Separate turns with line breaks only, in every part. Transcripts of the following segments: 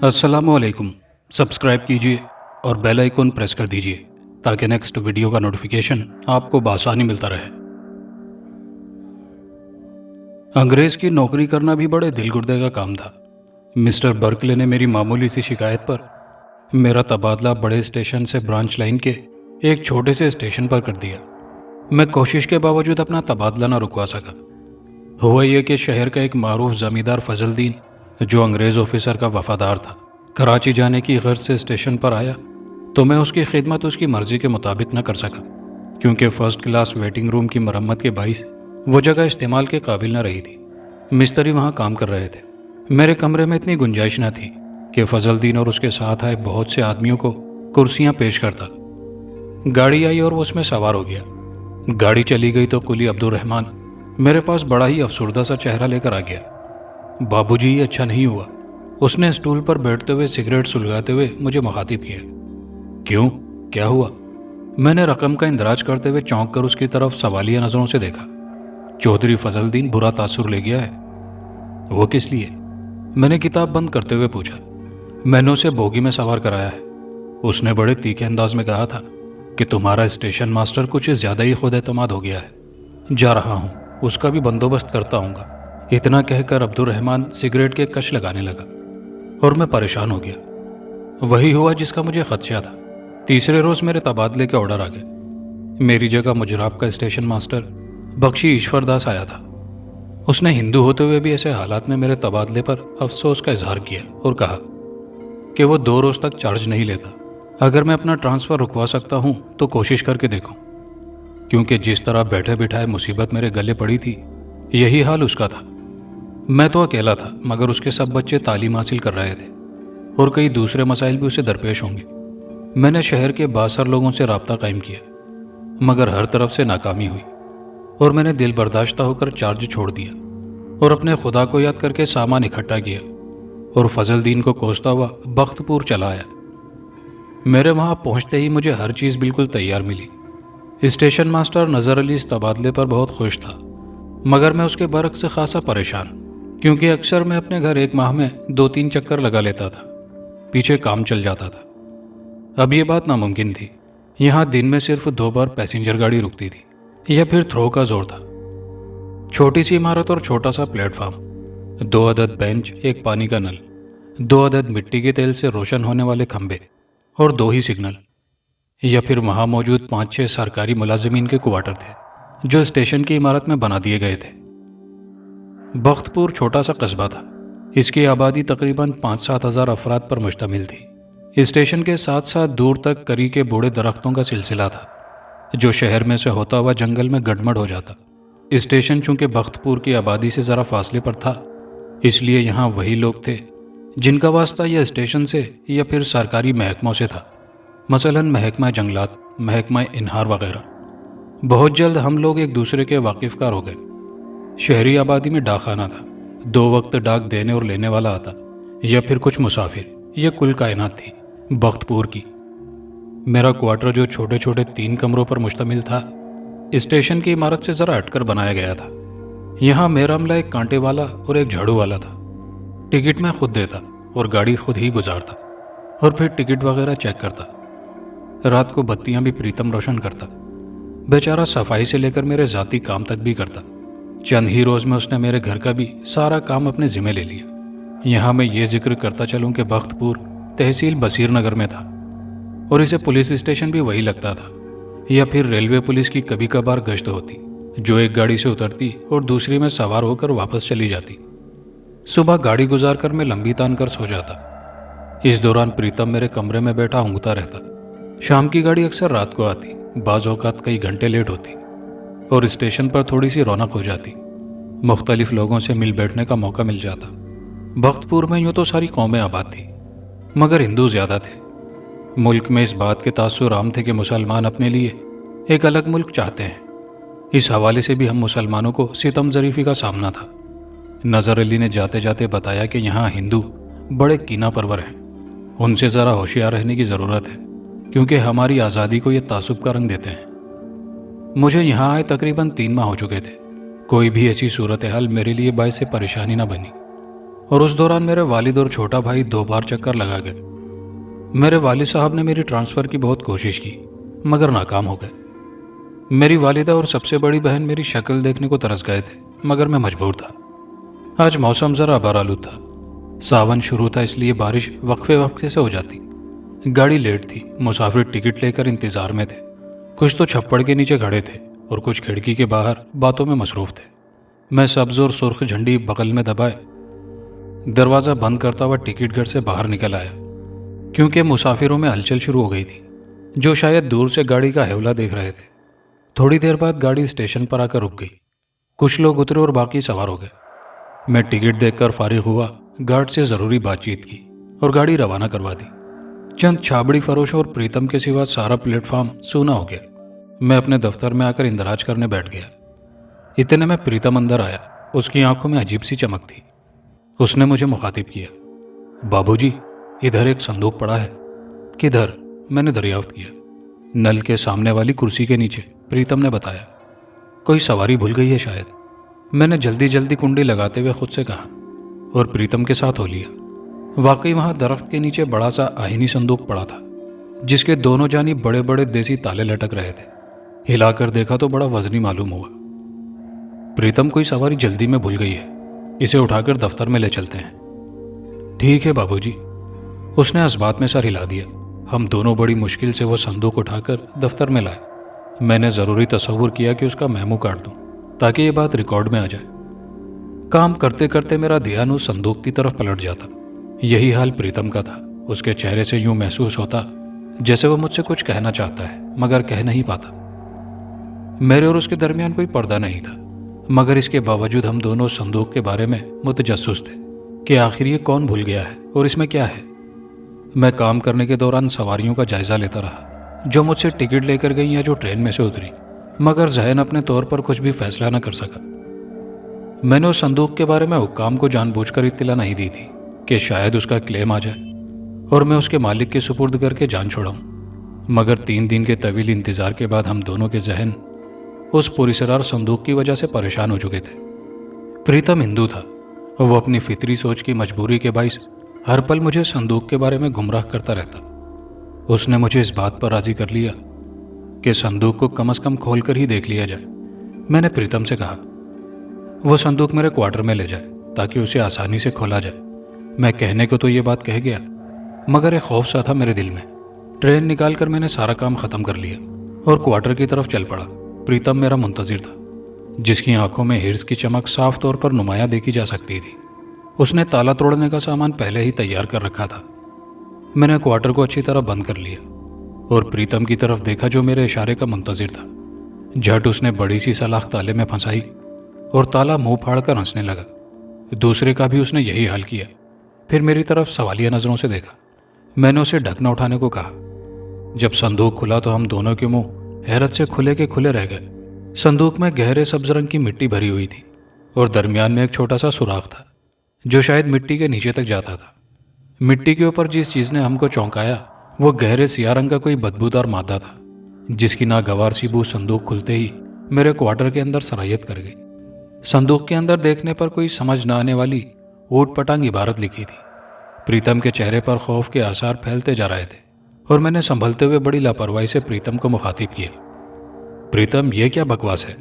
अस्सलामुअलैकुम। सब्सक्राइब कीजिए और बेल आइकन प्रेस कर दीजिए ताकि नेक्स्ट वीडियो का नोटिफिकेशन आपको बआसानी मिलता रहे। अंग्रेज़ की नौकरी करना भी बड़े दिल गुर्दे का काम था। मिस्टर बर्कले ने मेरी मामूली सी शिकायत पर मेरा तबादला बड़े स्टेशन से ब्रांच लाइन के एक छोटे से स्टेशन पर कर दिया। मैं कोशिश के बावजूद अपना तबादला न रुकवा सका। हुआ यह कि शहर का एक मारूफ जमींदार फजलदीन, जो अंग्रेज़ ऑफिसर का वफादार था, कराची जाने की गर्ज से स्टेशन पर आया तो मैं उसकी खिदमत उसकी मर्जी के मुताबिक न कर सका, क्योंकि फ़र्स्ट क्लास वेटिंग रूम की मरम्मत के बाइस वो जगह इस्तेमाल के काबिल न रही थी। मिस्त्री वहाँ काम कर रहे थे। मेरे कमरे में इतनी गुंजाइश न थी कि फजलदीन और उसके साथ आए बहुत से आदमियों को कुर्सियाँ पेश करता। गाड़ी आई और वो उसमें सवार हो गया। गाड़ी चली गई तो कुली अब्दुर्रहमान मेरे पास बड़ा ही अफसुर्दा सा चेहरा लेकर आ गया। बाबूजी, ये अच्छा नहीं हुआ। उसने स्टूल पर बैठते हुए सिगरेट सुलगाते हुए मुझे मुखातिब किया। क्यों, क्या हुआ? मैंने रकम का इंदराज करते हुए चौंक कर उसकी तरफ सवालिया नजरों से देखा। चौधरी फजलदीन बुरा तासुर ले गया है। वो किस लिए? मैंने किताब बंद करते हुए पूछा। मैंने उसे बोगी में सवार कराया है। उसने बड़े तीखे अंदाज में कहा था कि तुम्हारा स्टेशन मास्टर कुछ ज्यादा ही खुद एतमाद हो गया है। जा रहा हूँ, उसका भी बंदोबस्त करता हूँगा। इतना कहकर अब्दुर्रहमान सिगरेट के कश लगाने लगा और मैं परेशान हो गया। वही हुआ जिसका मुझे खदशा था। तीसरे रोज मेरे तबादले के ऑर्डर आ गए। मेरी जगह मुजराब का स्टेशन मास्टर बख्शी ईश्वर दास आया था। उसने हिंदू होते हुए भी ऐसे हालात में मेरे तबादले पर अफसोस का इजहार किया और कहा कि वो 2 रोज तक चार्ज नहीं लेता। अगर मैं अपना ट्रांसफ़र रुकवा सकता हूँ तो कोशिश करके देखूँ, क्योंकि जिस तरह बैठे बिठाए मुसीबत मेरे गले पड़ी थी, यही हाल उसका था। मैं तो अकेला था, मगर उसके सब बच्चे तालीम हासिल कर रहे थे और कई दूसरे मसाइल भी उसे दरपेश होंगे। मैंने शहर के बासर लोगों से राब्ता कायम किया, मगर हर तरफ से नाकामी हुई और मैंने दिल बर्दाश्ता होकर चार्ज छोड़ दिया और अपने खुदा को याद करके सामान इकट्ठा किया और फजलदीन को कोसता हुआ बख्तपुर चला आया। मेरे वहां पहुंचते ही मुझे हर चीज़ बिल्कुल तैयार मिली। स्टेशन मास्टर नज़र अली इस तबादले पर बहुत खुश था, मगर मैं उसके बरक से खासा परेशान, क्योंकि अक्सर मैं अपने घर 1 माह में 2-3 चक्कर लगा लेता था। पीछे काम चल जाता था। अब ये बात नामुमकिन थी। यहाँ दिन में सिर्फ 2 बार पैसेंजर गाड़ी रुकती थी, या फिर थ्रो का जोर था। छोटी सी इमारत और छोटा सा प्लेटफार्म, 2 अदद बेंच, एक पानी का नल, 2 अदद मिट्टी के तेल से रोशन होने वाले खंभे और 2 ही सिग्नल, या फिर वहाँ मौजूद 5-6 सरकारी मुलाजिमीन के क्वार्टर थे जो स्टेशन की इमारत में बना दिए गए थे। बख्तपुर छोटा सा कस्बा था। इसकी आबादी तकरीबन 5-7 हज़ार अफराद पर मुश्तमिल थी। स्टेशन के साथ साथ दूर तक करी के बूढ़े दरख्तों का सिलसिला था, जो शहर में से होता हुआ जंगल में गड़मड़ हो जाता। स्टेशन चूंकि बख्तपुर की आबादी से ज़रा फासले पर था, इसलिए यहाँ वही लोग थे जिनका वास्ता या स्टेशन से या फिर सरकारी महकमों से था, मसलन महकमा जंगलात, महकमा इन्हार वगैरह। बहुत जल्द हम लोग एक दूसरे के वाकिफकार हो गए। शहरी आबादी में डाकखाना था। 2 वक्त डाक देने और लेने वाला आता, या फिर कुछ मुसाफिर। यह कुल कायनात थी बख्तपुर की। मेरा क्वार्टर, जो छोटे छोटे 3 कमरों पर मुश्तमिल था, स्टेशन की इमारत से ज़रा हटकर बनाया गया था। यहाँ मेरा अमला एक कांटे वाला और एक झाड़ू वाला था। टिकट मैं खुद देता और गाड़ी खुद ही गुजारता और फिर टिकट वगैरह चेक करता। रात को बत्तियां भी प्रीतम रोशन करता। बेचारा सफाई से लेकर मेरे ज़ाती काम तक भी करता। चंद ही रोज़ में उसने मेरे घर का भी सारा काम अपने ज़िम्मे ले लिया। यहाँ मैं ये जिक्र करता चलूँ कि बख्तपुर तहसील बसीर नगर में था और इसे पुलिस स्टेशन भी वही लगता था, या फिर रेलवे पुलिस की कभी कभार गश्त होती, जो एक गाड़ी से उतरती और दूसरी में सवार होकर वापस चली जाती। सुबह गाड़ी गुजार कर मैं लंबी तान कर सो जाता। इस दौरान प्रीतम मेरे कमरे में बैठा ऊँगता रहता। शाम की गाड़ी अक्सर रात को आती, बाज़ औक़ात कई घंटे लेट होती और स्टेशन पर थोड़ी सी रौनक हो जाती। मुख्तलिफ लोगों से मिल बैठने का मौका मिल जाता। बख्तपुर में यूँ तो सारी कौमें आबाद थी, मगर हिंदू ज़्यादा थे। मुल्क में इस बात के तासुर आम थे कि मुसलमान अपने लिए एक अलग मुल्क चाहते हैं। इस हवाले से भी हम मुसलमानों को सितम ज़रीफ़ी का सामना था। नज़र अली ने जाते जाते बताया कि यहाँ हिंदू बड़े कीना परवर हैं। उनसे ज़रा होशियार रहने की ज़रूरत है, क्योंकि हमारी आज़ादी को ये तासुब का रंग देते हैं। मुझे यहाँ आए तकरीबन 3 माह हो चुके थे। कोई भी ऐसी सूरत हाल मेरे लिए बायस परेशानी न बनी और उस दौरान मेरे वालिद और छोटा भाई 2 बार चक्कर लगा गए। मेरे वालिद साहब ने मेरी ट्रांसफ़र की बहुत कोशिश की मगर नाकाम हो गए। मेरी वालिदा और सबसे बड़ी बहन मेरी शक्ल देखने को तरस गए थे मगर मैं मजबूर था। आज मौसम ज़रा बरालूद था। सावन शुरू था इसलिए बारिश वक्फे वक्फे से हो जाती। गाड़ी लेट थी। मुसाफिर टिकट लेकर इंतज़ार में थे। कुछ तो छप्पड़ के नीचे खड़े थे और कुछ खिड़की के बाहर बातों में मसरूफ़ थे। मैं सब्ज़ और सुर्ख झंडी बगल में दबाए दरवाज़ा बंद करता हुआ टिकट घर से बाहर निकल आया, क्योंकि मुसाफिरों में हलचल शुरू हो गई थी जो शायद दूर से गाड़ी का हेवला देख रहे थे। थोड़ी देर बाद गाड़ी स्टेशन पर आकर रुक गई। कुछ लोग उतरे और बाकी सवार हो गए। मैं टिकट देखकर फारिग हुआ, गार्ड से ज़रूरी बातचीत की और गाड़ी रवाना करवा दी। चंद छाबड़ी फरोशों और प्रीतम के सिवा सारा प्लेटफॉर्म सूना हो गया। मैं अपने दफ्तर में आकर इंदराज करने बैठ गया। इतने में प्रीतम अंदर आया। उसकी आंखों में अजीब सी चमक थी। उसने मुझे मुखातिब किया, बाबूजी, इधर एक संदूक पड़ा है। किधर? मैंने दरियाफ्त किया। नल के सामने वाली कुर्सी के नीचे, प्रीतम ने बताया। कोई सवारी भूल गई है शायद, मैंने जल्दी जल्दी कुंडी लगाते हुए खुद से कहा और प्रीतम के साथ हो लिया। वाकई वहां दरख्त के नीचे बड़ा सा आहिनी संदूक पड़ा था जिसके दोनों जानिब बड़े बड़े देसी ताले लटक रहे थे। हिलाकर देखा तो बड़ा वजनी मालूम हुआ। प्रीतम, कोई सवारी जल्दी में भूल गई है, इसे उठाकर दफ्तर में ले चलते हैं। ठीक है बाबूजी। उसने इस्बात में सर हिला दिया। हम दोनों बड़ी मुश्किल से वो संदूक उठाकर दफ्तर में लाए। मैंने ज़रूरी तसव्वुर किया कि उसका मेमो काट दूं ताकि ये बात रिकॉर्ड में आ जाए। काम करते करते मेरा ध्यान उस संदूक की तरफ पलट जाता। यही हाल प्रीतम का था। उसके चेहरे से यूं महसूस होता जैसे वो मुझसे कुछ कहना चाहता है मगर कह नहीं पाता। मेरे और उसके दरमियान कोई पर्दा नहीं था, मगर इसके बावजूद हम दोनों संदूक के बारे में मुतजस्सिस थे कि आखिर ये कौन भूल गया है और इसमें क्या है। मैं काम करने के दौरान सवारियों का जायजा लेता रहा जो मुझसे टिकट लेकर गई या जो ट्रेन में से उतरी, मगर जहन अपने तौर पर कुछ भी फैसला न कर सका। मैंने उस संदूक के बारे में हुक्काम को जानबूझकर इत्तला नहीं दी थी कि शायद उसका क्लेम आ जाए और मैं उसके मालिक के सुपुर्द करके जान छोड़ाऊं। मगर 3 दिन के तवील इंतजार के बाद हम दोनों के जहन उस पुरस्कार संदूक की वजह से परेशान हो चुके थे। प्रीतम हिंदू था। वो अपनी फितरी सोच की मजबूरी के बाइस हर पल मुझे संदूक के बारे में गुमराह करता रहता। उसने मुझे इस बात पर राजी कर लिया कि संदूक को कम से कम खोल कर ही देख लिया जाए। मैंने प्रीतम से कहा वो संदूक मेरे क्वार्टर में ले जाए ताकि उसे आसानी से खोला जाए। मैं कहने को तो ये बात कह गया, मगर एक खौफ सा था मेरे दिल में। ट्रेन निकाल कर मैंने सारा काम ख़त्म कर लिया और क्वार्टर की तरफ चल पड़ा। प्रीतम मेरा मुंतजिर था, जिसकी आंखों में हिर्स की चमक साफ तौर पर नुमाया देखी जा सकती थी। उसने ताला तोड़ने का सामान पहले ही तैयार कर रखा था। मैंने क्वार्टर को अच्छी तरह बंद कर लिया और प्रीतम की तरफ देखा जो मेरे इशारे का मुंतजिर था। झट उसने बड़ी सी सलाख ताले में फंसाई और ताला मुंह फाड़कर हंसने लगा। दूसरे का भी उसने यही हाल किया। फिर मेरी तरफ सवालिया नज़रों से देखा। मैंने उसे ढकना उठाने को कहा। जब संदूक खुला तो हम दोनों के मुंह हैरत से खुले के खुले रह गए। संदूक में गहरे सब्ज रंग की मिट्टी भरी हुई थी और दरमियान में एक छोटा सा सुराख था जो शायद मिट्टी के नीचे तक जाता था। मिट्टी के ऊपर जिस चीज़ ने हमको चौंकाया वो गहरे सियाह रंग का कोई बदबूदार मादा था जिसकी नागवार सी बू संदूक खुलते ही मेरे क्वार्टर के अंदर सरायत कर गई। संदूक के अंदर देखने पर कोई समझ न आने वाली ऊट पटांग इबारत लिखी थी। प्रीतम के चेहरे पर खौफ के आसार फैलते जा रहे थे और मैंने संभलते हुए बड़ी लापरवाही से प्रीतम को मुखातिब किया। प्रीतम, ये क्या बकवास है?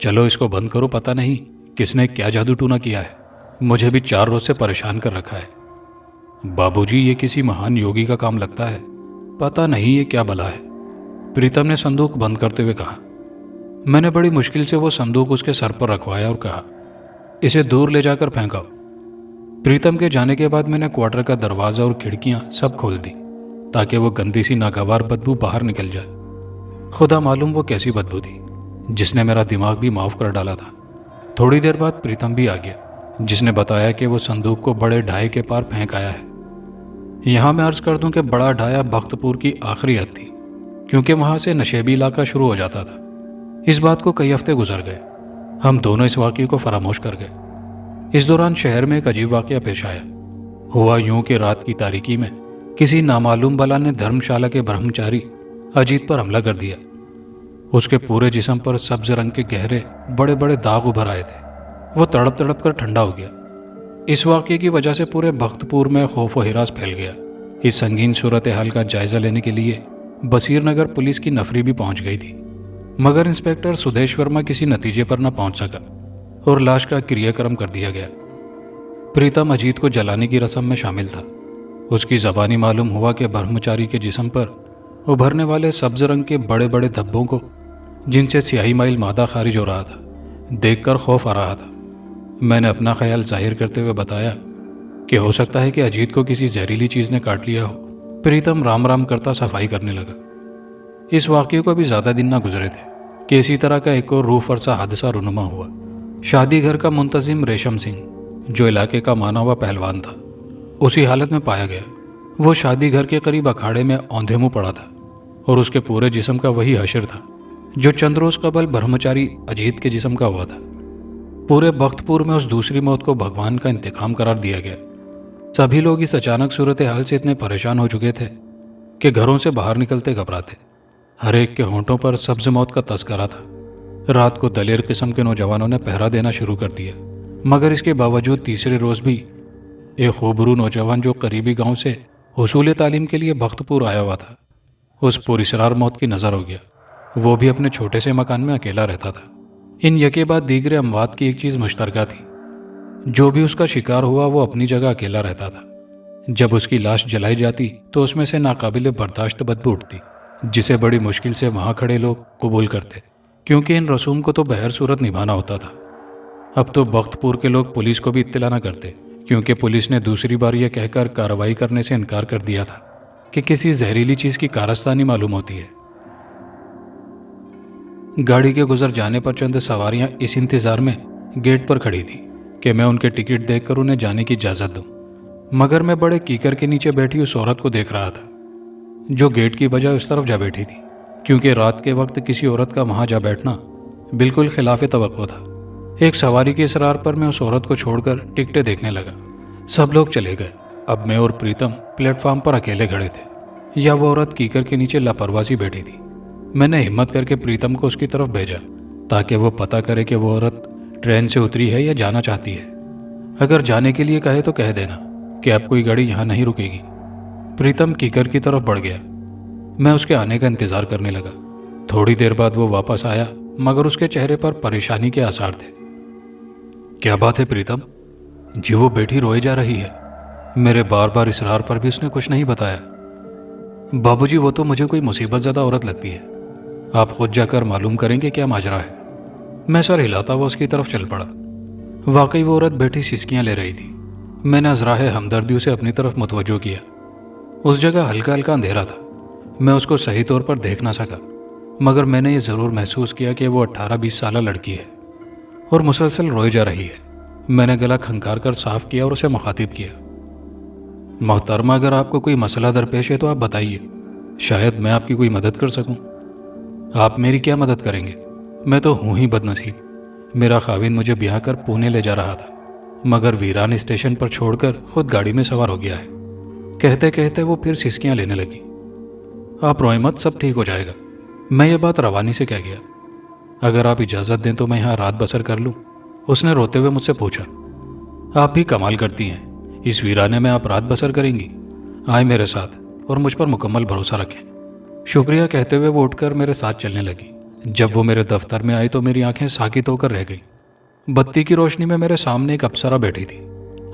चलो इसको बंद करो। पता नहीं किसने क्या जादू टूना किया है, मुझे भी 4 रोज से परेशान कर रखा है। बाबूजी, ये किसी महान योगी का काम लगता है, पता नहीं ये क्या बला है, प्रीतम ने संदूक बंद करते हुए कहा। मैंने बड़ी मुश्किल से वो संदूक उसके सर पर रखवाया और कहा, इसे दूर ले जाकर फेंकाओ। प्रीतम के जाने के बाद मैंने क्वार्टर का दरवाज़ा और खिड़कियां सब खोल दी ताकि वो गंदी सी नागवार बदबू बाहर निकल जाए। खुदा मालूम वो कैसी बदबू थी जिसने मेरा दिमाग भी माफ कर डाला था। थोड़ी देर बाद प्रीतम भी आ गया जिसने बताया कि वो संदूक को बड़े ढाई के पार फेंक आया है। यहाँ मैं अर्ज कर दूं कि बड़ा ढाया बख्तपुर की आखिरी हद थी, क्योंकि वहाँ से नशेबी इलाका शुरू हो जाता था। इस बात को कई हफ्ते गुजर गए। हम दोनों इस वाक़ये को फरामोश कर गए। इस दौरान शहर में एक अजीब वाक़या पेश आया। हुआ यूं कि रात की तारीकी में किसी नामालूम बला ने धर्मशाला के ब्रह्मचारी अजीत पर हमला कर दिया। उसके पूरे जिस्म पर सब्ज रंग के गहरे बड़े बड़े दाग उभर आए थे। वो तड़प तड़प कर ठंडा हो गया। इस वाक़ये की वजह से पूरे बख्तपुर में खौफ व हिरास फैल गया। इस संगीन सूरत हाल का जायजा लेने के लिए बसीर नगर पुलिस की नफरी भी पहुंच गई थी, मगर इंस्पेक्टर सुदेश वर्मा किसी नतीजे पर न पहुंच सका और लाश का क्रियाक्रम कर दिया गया। प्रीतम अजीत को जलाने की रस्म में शामिल था। उसकी जबानी मालूम हुआ कि ब्रह्मचारी के जिस्म पर उभरने वाले सब्ज रंग के बड़े बड़े धब्बों को, जिनसे स्याही माइल मादा खारिज हो रहा था, देखकर खौफ आ रहा था। मैंने अपना ख्याल जाहिर करते हुए बताया कि हो सकता है कि अजीत को किसी जहरीली चीज़ ने काट लिया हो। प्रीतम राम राम करता सफाई करने लगा। इस वाक़ये को भी ज़्यादा दिन ना गुजरे थे कि इसी तरह का एक और रूह फरसा हादसा रुनुमा हुआ। शादी घर का मुंतजिम रेशम सिंह, जो इलाके का माना हुआ पहलवान था, उसी हालत में पाया गया। वो शादी घर के करीब अखाड़े में औंधे मुँह पड़ा था और उसके पूरे जिस्म का वही हशर था जो चंद रोज कबल ब्रह्मचारी अजीत के जिस्म का हुआ था। पूरे बख्तपुर में उस दूसरी मौत को भगवान का इंतकाम करार दिया गया। सभी लोग इस अचानक सूरत हाल से इतने परेशान हो चुके थे कि घरों से बाहर निकलते घबराते। हर एक के होंठों पर सब्ज मौत का तस्करा था। रात को दलेर किस्म के नौजवानों ने पहरा देना शुरू कर दिया, मगर इसके बावजूद तीसरे रोज भी एक खूबरू नौजवान जो करीबी गांव से हुसूल तालीम के लिए बख्तपुर आया हुआ था, उस पुरस्रार मौत की नज़र हो गया। वो भी अपने छोटे से मकान में अकेला रहता था। इन यके बाद दीगरे अमवात की एक चीज़ मुश्तरका थी। जो भी उसका शिकार हुआ वो अपनी जगह अकेला रहता था। जब उसकी लाश जलाई जाती तो उसमें से नाकाबिले बर्दाश्त बदबू उठती, जिसे बड़ी मुश्किल से वहाँ खड़े लोग कबूल करते, क्योंकि इन रसूम को तो बहर सूरत निभाना होता था। अब तो बख्तपुर के लोग पुलिस को भी इत्तला न करते, क्योंकि पुलिस ने दूसरी बार यह कहकर कार्रवाई करने से इनकार कर दिया था कि किसी जहरीली चीज़ की कारस्तानी मालूम होती है। गाड़ी के गुजर जाने पर चंद सवारियां इस इंतज़ार में गेट पर खड़ी थी कि मैं उनके टिकट देखकर उन्हें जाने की इजाज़त दूं, मगर मैं बड़े कीकर के नीचे बैठी उस औरत को देख रहा था जो गेट की बजाय उस तरफ जा बैठी थी, क्योंकि रात के वक्त किसी औरत का वहां जा बैठना बिल्कुल खिलाफ तवक्को था। एक सवारी के इसरार पर मैं उस औरत को छोड़कर टिकटें देखने लगा। सब लोग चले गए। अब मैं और प्रीतम प्लेटफार्म पर अकेले खड़े थे, या वो औरत कीकर के नीचे लापरवाही बैठी थी। मैंने हिम्मत करके प्रीतम को उसकी तरफ भेजा ताकि वो पता करे कि वो औरत ट्रेन से उतरी है या जाना चाहती है। अगर जाने के लिए कहे तो कह देना कि अब कोई गाड़ी यहाँ नहीं रुकेगी। प्रीतम कीकर की तरफ बढ़ गया। मैं उसके आने का इंतज़ार करने लगा। थोड़ी देर बाद वो वापस आया, मगर उसके चेहरे पर परेशानी के आसार थे। क्या बात है प्रीतम? जी वो बैठी रोए जा रही है। मेरे बार बार इसरार पर भी उसने कुछ नहीं बताया। बाबूजी, वो तो मुझे कोई मुसीबत ज़्यादा औरत लगती है। आप खुद जाकर मालूम करेंगे क्या माजरा है। मैं सर हिलाता हुआ उसकी तरफ चल पड़ा। वाकई वो औरत बैठी सिसकियां ले रही थी। मैंने अजराहे हमदर्दी उसे अपनी तरफ मुतवज्जो किया। उस जगह हल्का हल्का अंधेरा था। मैं उसको सही तौर पर देख ना सका, मगर मैंने ये ज़रूर महसूस किया कि वो 18-20 साल लड़की है और मुसलसल रोए जा रही है। मैंने गला खंकार कर साफ किया और उसे मुखातिब किया। मोहतरमा, अगर आपको कोई मसला दरपेश है तो आप बताइए, शायद मैं आपकी कोई मदद कर सकूं। आप मेरी क्या मदद करेंगे? मैं तो हूं ही बदनसीब। मेरा खाविंद मुझे ब्याह कर पुणे ले जा रहा था, मगर वीरान स्टेशन पर छोड़कर खुद गाड़ी में सवार हो गया है। कहते कहते वो फिर सिसकियां लेने लगी। आप रोए मत, सब ठीक हो जाएगा। मैं ये बात रवानी से कह गया। अगर आप इजाज़त दें तो मैं यहाँ रात बसर कर लूँ, उसने रोते हुए मुझसे पूछा। आप भी कमाल करती हैं, इस वीराने में आप रात बसर करेंगी? आए मेरे साथ और मुझ पर मुकम्मल भरोसा रखें। शुक्रिया कहते हुए वो उठकर मेरे साथ चलने लगी। जब वो मेरे दफ्तर में आई तो मेरी आंखें साकित होकर रह गई। बत्ती की रोशनी में मेरे सामने एक अप्सरा बैठी थी।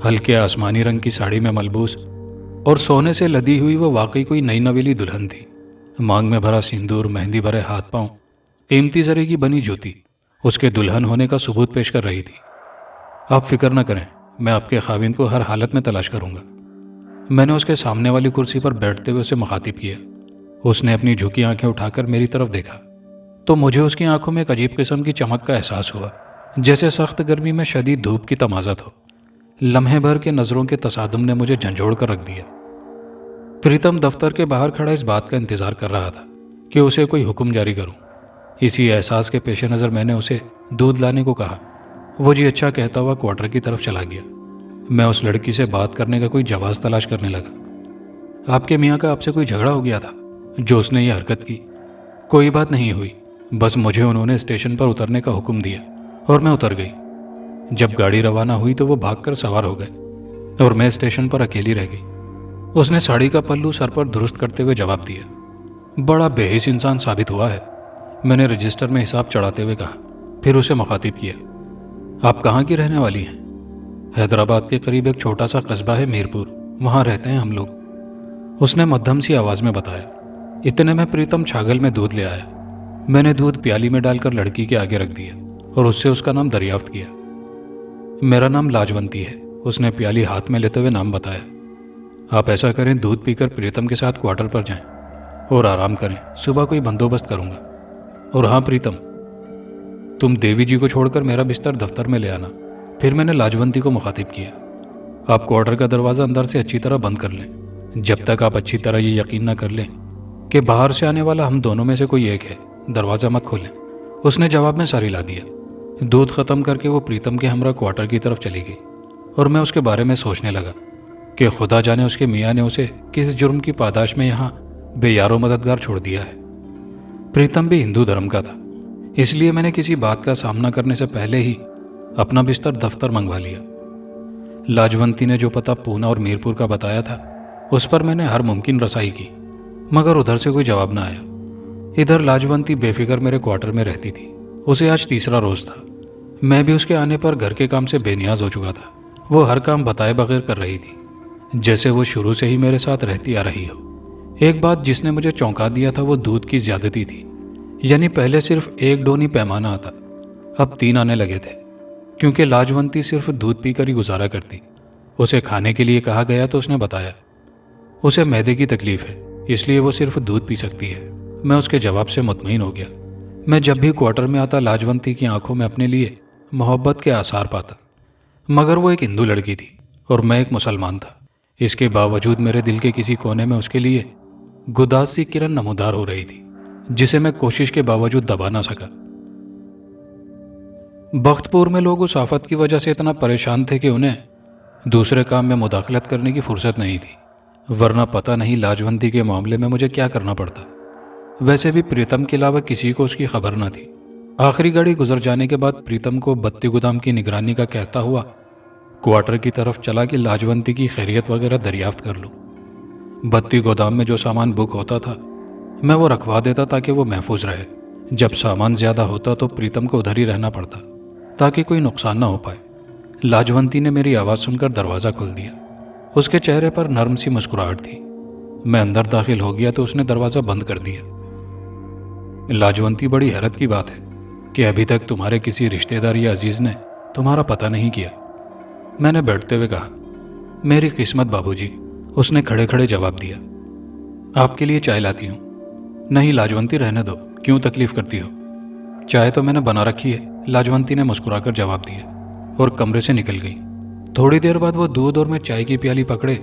हल्के आसमानी रंग की साड़ी में मलबूस और सोने से लदी हुई वो वाकई कोई नई नवेली दुल्हन थी। मांग में भरा सिंदूर, मेहंदी भरे हाथ पांव, कीमती जरे की बनी जूती उसके दुल्हन होने का सबूत पेश कर रही थी। आप फिक्र न करें, मैं आपके खाविंद को हर हालत में तलाश करूंगा। मैंने उसके सामने वाली कुर्सी पर बैठते हुए उसे मुखातिब किया। उसने अपनी झुकी आंखें उठाकर मेरी तरफ देखा तो मुझे उसकी आंखों में एक अजीब किस्म की चमक का एहसास हुआ, जैसे सख्त गर्मी में शदीद धूप की तमाज़त हो। लम्हे भर के नज़रों के तसादुम ने मुझे झंझोड़ कर रख दिया। प्रीतम दफ्तर के बाहर खड़ा इस बात का इंतज़ार कर रहा था कि उसे कोई हुक्म जारी करूं। इसी एहसास के पेश नज़र मैंने उसे दूध लाने को कहा। वो जी अच्छा कहता हुआ क्वार्टर की तरफ चला गया। मैं उस लड़की से बात करने का कोई जवाब तलाश करने लगा। आपके मियाँ का आपसे कोई झगड़ा हो गया था जो उसने ये हरकत की? कोई बात नहीं हुई, बस मुझे उन्होंने स्टेशन पर उतरने का हुक्म दिया और मैं उतर गई। जब गाड़ी रवाना हुई तो वो भागकर सवार हो गए। और मैं स्टेशन पर अकेली रह गई। उसने साड़ी का पल्लू सर पर दुरुस्त करते हुए जवाब दिया। बड़ा बेहिस इंसान साबित हुआ है, मैंने रजिस्टर में हिसाब चढ़ाते हुए कहा। फिर उसे मुखातिब किया, आप कहाँ की रहने वाली हैं? हैदराबाद के करीब एक छोटा सा कस्बा है मीरपुर, वहाँ रहते हैं हम लोग, उसने मध्यम सी आवाज़ में बताया। इतने में प्रीतम छागल में दूध ले आया। मैंने दूध प्याली में डालकर लड़की के आगे रख दिया और उससे उसका नाम दरियाफ्त किया। मेरा नाम लाजवंती है, उसने प्याली हाथ में लेते हुए नाम बताया। आप ऐसा करें, दूध पीकर प्रीतम के साथ क्वार्टर पर जाएं और आराम करें, सुबह कोई बंदोबस्त करूंगा। और हाँ प्रीतम, तुम देवी जी को छोड़कर मेरा बिस्तर दफ्तर में ले आना। फिर मैंने लाजवंती को मुखातिब किया, आप क्वार्टर का दरवाज़ा अंदर से अच्छी तरह बंद कर लें। जब तक आप अच्छी तरह ये यकीन न कर लें कि बाहर से आने वाला हम दोनों में से कोई एक है, दरवाज़ा मत खोलें। उसने जवाब में सर हिला दिया। दूध ख़त्म करके वो प्रीतम के हमरा क्वार्टर की तरफ चली गई और मैं उसके बारे में सोचने लगा कि खुदा जाने उसके मियाँ ने उसे किस जुर्म की पादाश में यहाँ बेयारो मददगार छोड़ दिया है। प्रीतम भी हिंदू धर्म का था, इसलिए मैंने किसी बात का सामना करने से पहले ही अपना बिस्तर दफ्तर मंगवा लिया। लाजवंती ने जो पता पूना और मीरपुर का बताया था, उस पर मैंने हर मुमकिन रसाई की, मगर उधर से कोई जवाब ना आया। इधर लाजवंती बेफिक्र मेरे क्वार्टर में रहती थी। उसे आज तीसरा रोज़ था। मैं भी उसके आने पर घर के काम से बेनियाज हो चुका था। वो हर काम बताए बगैर कर रही थी, जैसे वो शुरू से ही मेरे साथ रहती आ रही हो। एक बात जिसने मुझे चौंका दिया था वो दूध की ज्यादती थी। यानी पहले सिर्फ एक डोनी पैमाना आता, अब 3 आने लगे थे, क्योंकि लाजवंती सिर्फ दूध पीकर ही गुजारा करती। उसे खाने के लिए कहा गया तो उसने बताया उसे मैदे की तकलीफ है, इसलिए वो सिर्फ दूध पी सकती है। मैं उसके जवाब से मुतमईन हो गया। मैं जब भी क्वार्टर में आता लाजवंती की आंखों में अपने लिए मोहब्बत के आसार पाता, मगर वो एक हिंदू लड़की थी और मैं एक मुसलमान था। इसके बावजूद मेरे दिल के किसी कोने में उसके लिए गुदाज सी किरण नमूदार हो रही थी, जिसे मैं कोशिश के बावजूद दबा ना सका। बख्तपुर में लोग उस आफत की वजह से इतना परेशान थे कि उन्हें दूसरे काम में मुदाखलत करने की फुर्सत नहीं थी, वरना पता नहीं लाजवंती के मामले में मुझे क्या करना पड़ता। वैसे भी प्रीतम के अलावा किसी को उसकी खबर न थी। आखिरी गाड़ी गुजर जाने के बाद प्रीतम को बत्ती गोदाम की निगरानी का कहता हुआ क्वार्टर की तरफ चला कि लाजवंती की खैरियत वगैरह दरियाफ्त कर लूं। बत्ती गोदाम में जो सामान बुक होता था मैं वो रखवा देता ताकि वो महफूज रहे। जब सामान ज्यादा होता तो प्रीतम को उधर ही रहना पड़ता ताकि कोई नुकसान ना हो पाए। लाजवंती ने मेरी आवाज़ सुनकर दरवाज़ा खोल दिया। उसके चेहरे पर नर्म सी मुस्कुराहट थी। मैं अंदर दाखिल हो गया तो उसने दरवाज़ा बंद कर दिया। लाजवंती, बड़ी हैरत की बात है कि अभी तक तुम्हारे किसी रिश्तेदार या अजीज ने तुम्हारा पता नहीं किया, मैंने बैठते हुए कहा। मेरी किस्मत बाबूजी, उसने खड़े खड़े जवाब दिया। आपके लिए चाय लाती हूँ। नहीं लाजवंती, रहने दो, क्यों तकलीफ करती हो? चाय तो मैंने बना रखी है, लाजवंती ने मुस्कुराकर जवाब दिया और कमरे से निकल गई। थोड़ी देर बाद वो दूध और मैं चाय की प्याली पकड़े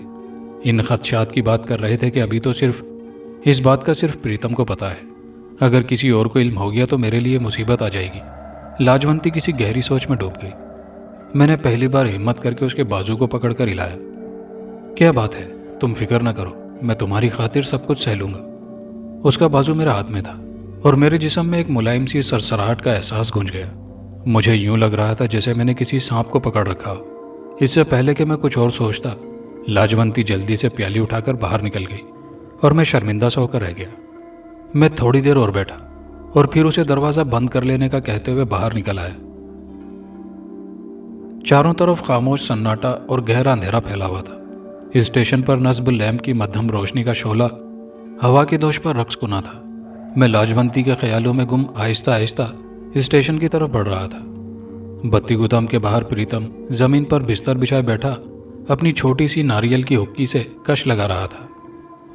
इन खदशात की बात कर रहे थे कि अभी तो सिर्फ इस बात का सिर्फ प्रीतम को पता है, अगर किसी और को इल्म हो गया तो मेरे लिए मुसीबत आ जाएगी। लाजवंती किसी गहरी सोच में डूब गई। मैंने पहली बार हिम्मत करके उसके बाजू को पकड़कर हिलाया। क्या बात है, तुम फिक्र ना करो, मैं तुम्हारी खातिर सब कुछ सह लूंगा। उसका बाजू मेरे हाथ में था और मेरे जिस्म में एक मुलायम सी सरसराहट का एहसास गूंज गया। मुझे यूं लग रहा था जैसे मैंने किसी सांप को पकड़ रखा हो। इससे पहले कि मैं कुछ और सोचता, लाजवंती जल्दी से प्याली उठाकर बाहर निकल गई और मैं शर्मिंदा सा होकर रह गया। मैं थोड़ी देर और बैठा और फिर उसे दरवाज़ा बंद कर लेने का कहते हुए बाहर निकल आया। चारों तरफ खामोश सन्नाटा और गहरा अंधेरा फैला हुआ था। स्टेशन पर नस्ब लैंप की मध्यम रोशनी का शोला हवा के दोष पर रक्स कुना था। मैं लाजवंती के ख्यालों में गुम आहिस्ता आहिस्ता स्टेशन की तरफ बढ़ रहा था। बत्ती गोदाम के बाहर प्रीतम जमीन पर बिस्तर बिछाए बैठा अपनी छोटी सी नारियल की हुक्की से कश लगा रहा था।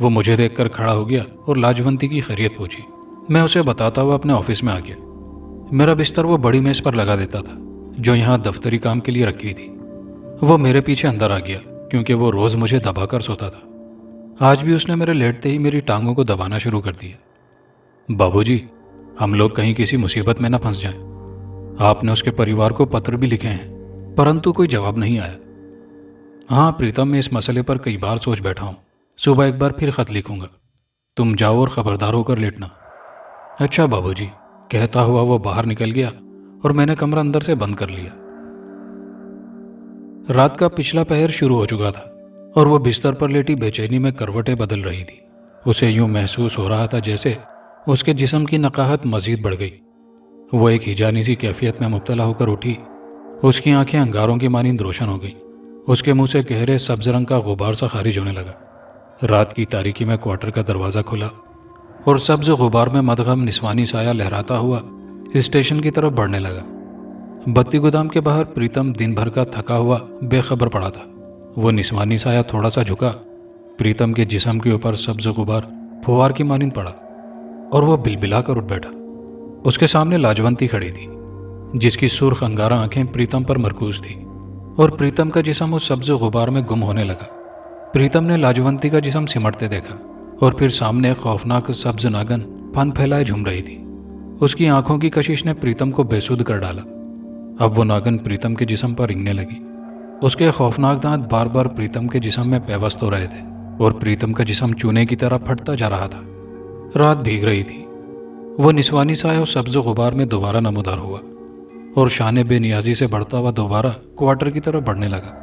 वो मुझे देखकर खड़ा हो गया और लाजवंती की खैरियत पूछी। मैं उसे बताता हुआ अपने ऑफिस में आ गया। मेरा बिस्तर वो बड़ी मेज पर लगा देता था जो यहाँ दफ्तरी काम के लिए रखी थी। वो मेरे पीछे अंदर आ गया क्योंकि वो रोज मुझे दबाकर सोता था। आज भी उसने मेरे लेटते ही मेरी टांगों को दबाना शुरू कर दिया। बाबूजी, हम लोग कहीं किसी मुसीबत में न फंस जाएं। आपने उसके परिवार को पत्र भी लिखे हैं, परंतु कोई जवाब नहीं आया। हाँ प्रीतम, मैं इस मसले पर कई बार सोच बैठा हूँ। सुबह एक बार फिर खत लिखूंगा। तुम जाओ और खबरदार होकर लेटना। अच्छा बाबूजी, कहता हुआ वो बाहर निकल गया और मैंने कमरा अंदर से बंद कर लिया। रात का पिछला पहर शुरू हो चुका था और वो बिस्तर पर लेटी बेचैनी में करवटें बदल रही थी। उसे यूं महसूस हो रहा था जैसे उसके जिस्म की नकाहत मजीद बढ़ गई। वो एक हिजानी सी कैफियत में मुब्तला होकर उठी। उसकी आंखें अंगारों की मानिंद रोशन हो गईं। उसके मुंह से गहरे सब्ज रंग का गुबार सा खारिज होने लगा। रात की तारीकी में क्वार्टर का दरवाज़ा खुला और सब्ज गुबार में मदगम निस्वानी साया लहराता हुआ स्टेशन की तरफ बढ़ने लगा। बत्ती गोदाम के बाहर प्रीतम दिन भर का थका हुआ बेखबर पड़ा था। वो निस्वानी साया थोड़ा सा झुका, प्रीतम के जिस्म के ऊपर सब्ज गुबार फुहार की मानिंद पड़ा और वह बिलबिला कर उठ बैठा। उसके सामने लाजवंती खड़ी थी, जिसकी सुर्ख अंगारा आंखें प्रीतम पर मरकूज थी और प्रीतम का जिस्म उस सब्ज गुबार में गुम होने लगा। प्रीतम ने लाजवंती का जिस्म सिमटते देखा और फिर सामने एक खौफनाक सब्ज नागन फन फैलाए झूम रही थी। उसकी आंखों की कशिश ने प्रीतम को बेसुध कर डाला। अब वो नागन प्रीतम के जिस्म पर रेंगने लगी। उसके खौफनाक दांत बार बार प्रीतम के जिस्म में पेवस्त हो रहे थे और प्रीतम का जिस्म चूने की तरह फटता जा रहा था। रात भीग रही थी। वो निस्वानी साया उस सब्ज गुबार में दोबारा नमूदार हुआ और शान बेनियाजी से बढ़ता हुआ दोबारा क्वार्टर की तरफ बढ़ने लगा।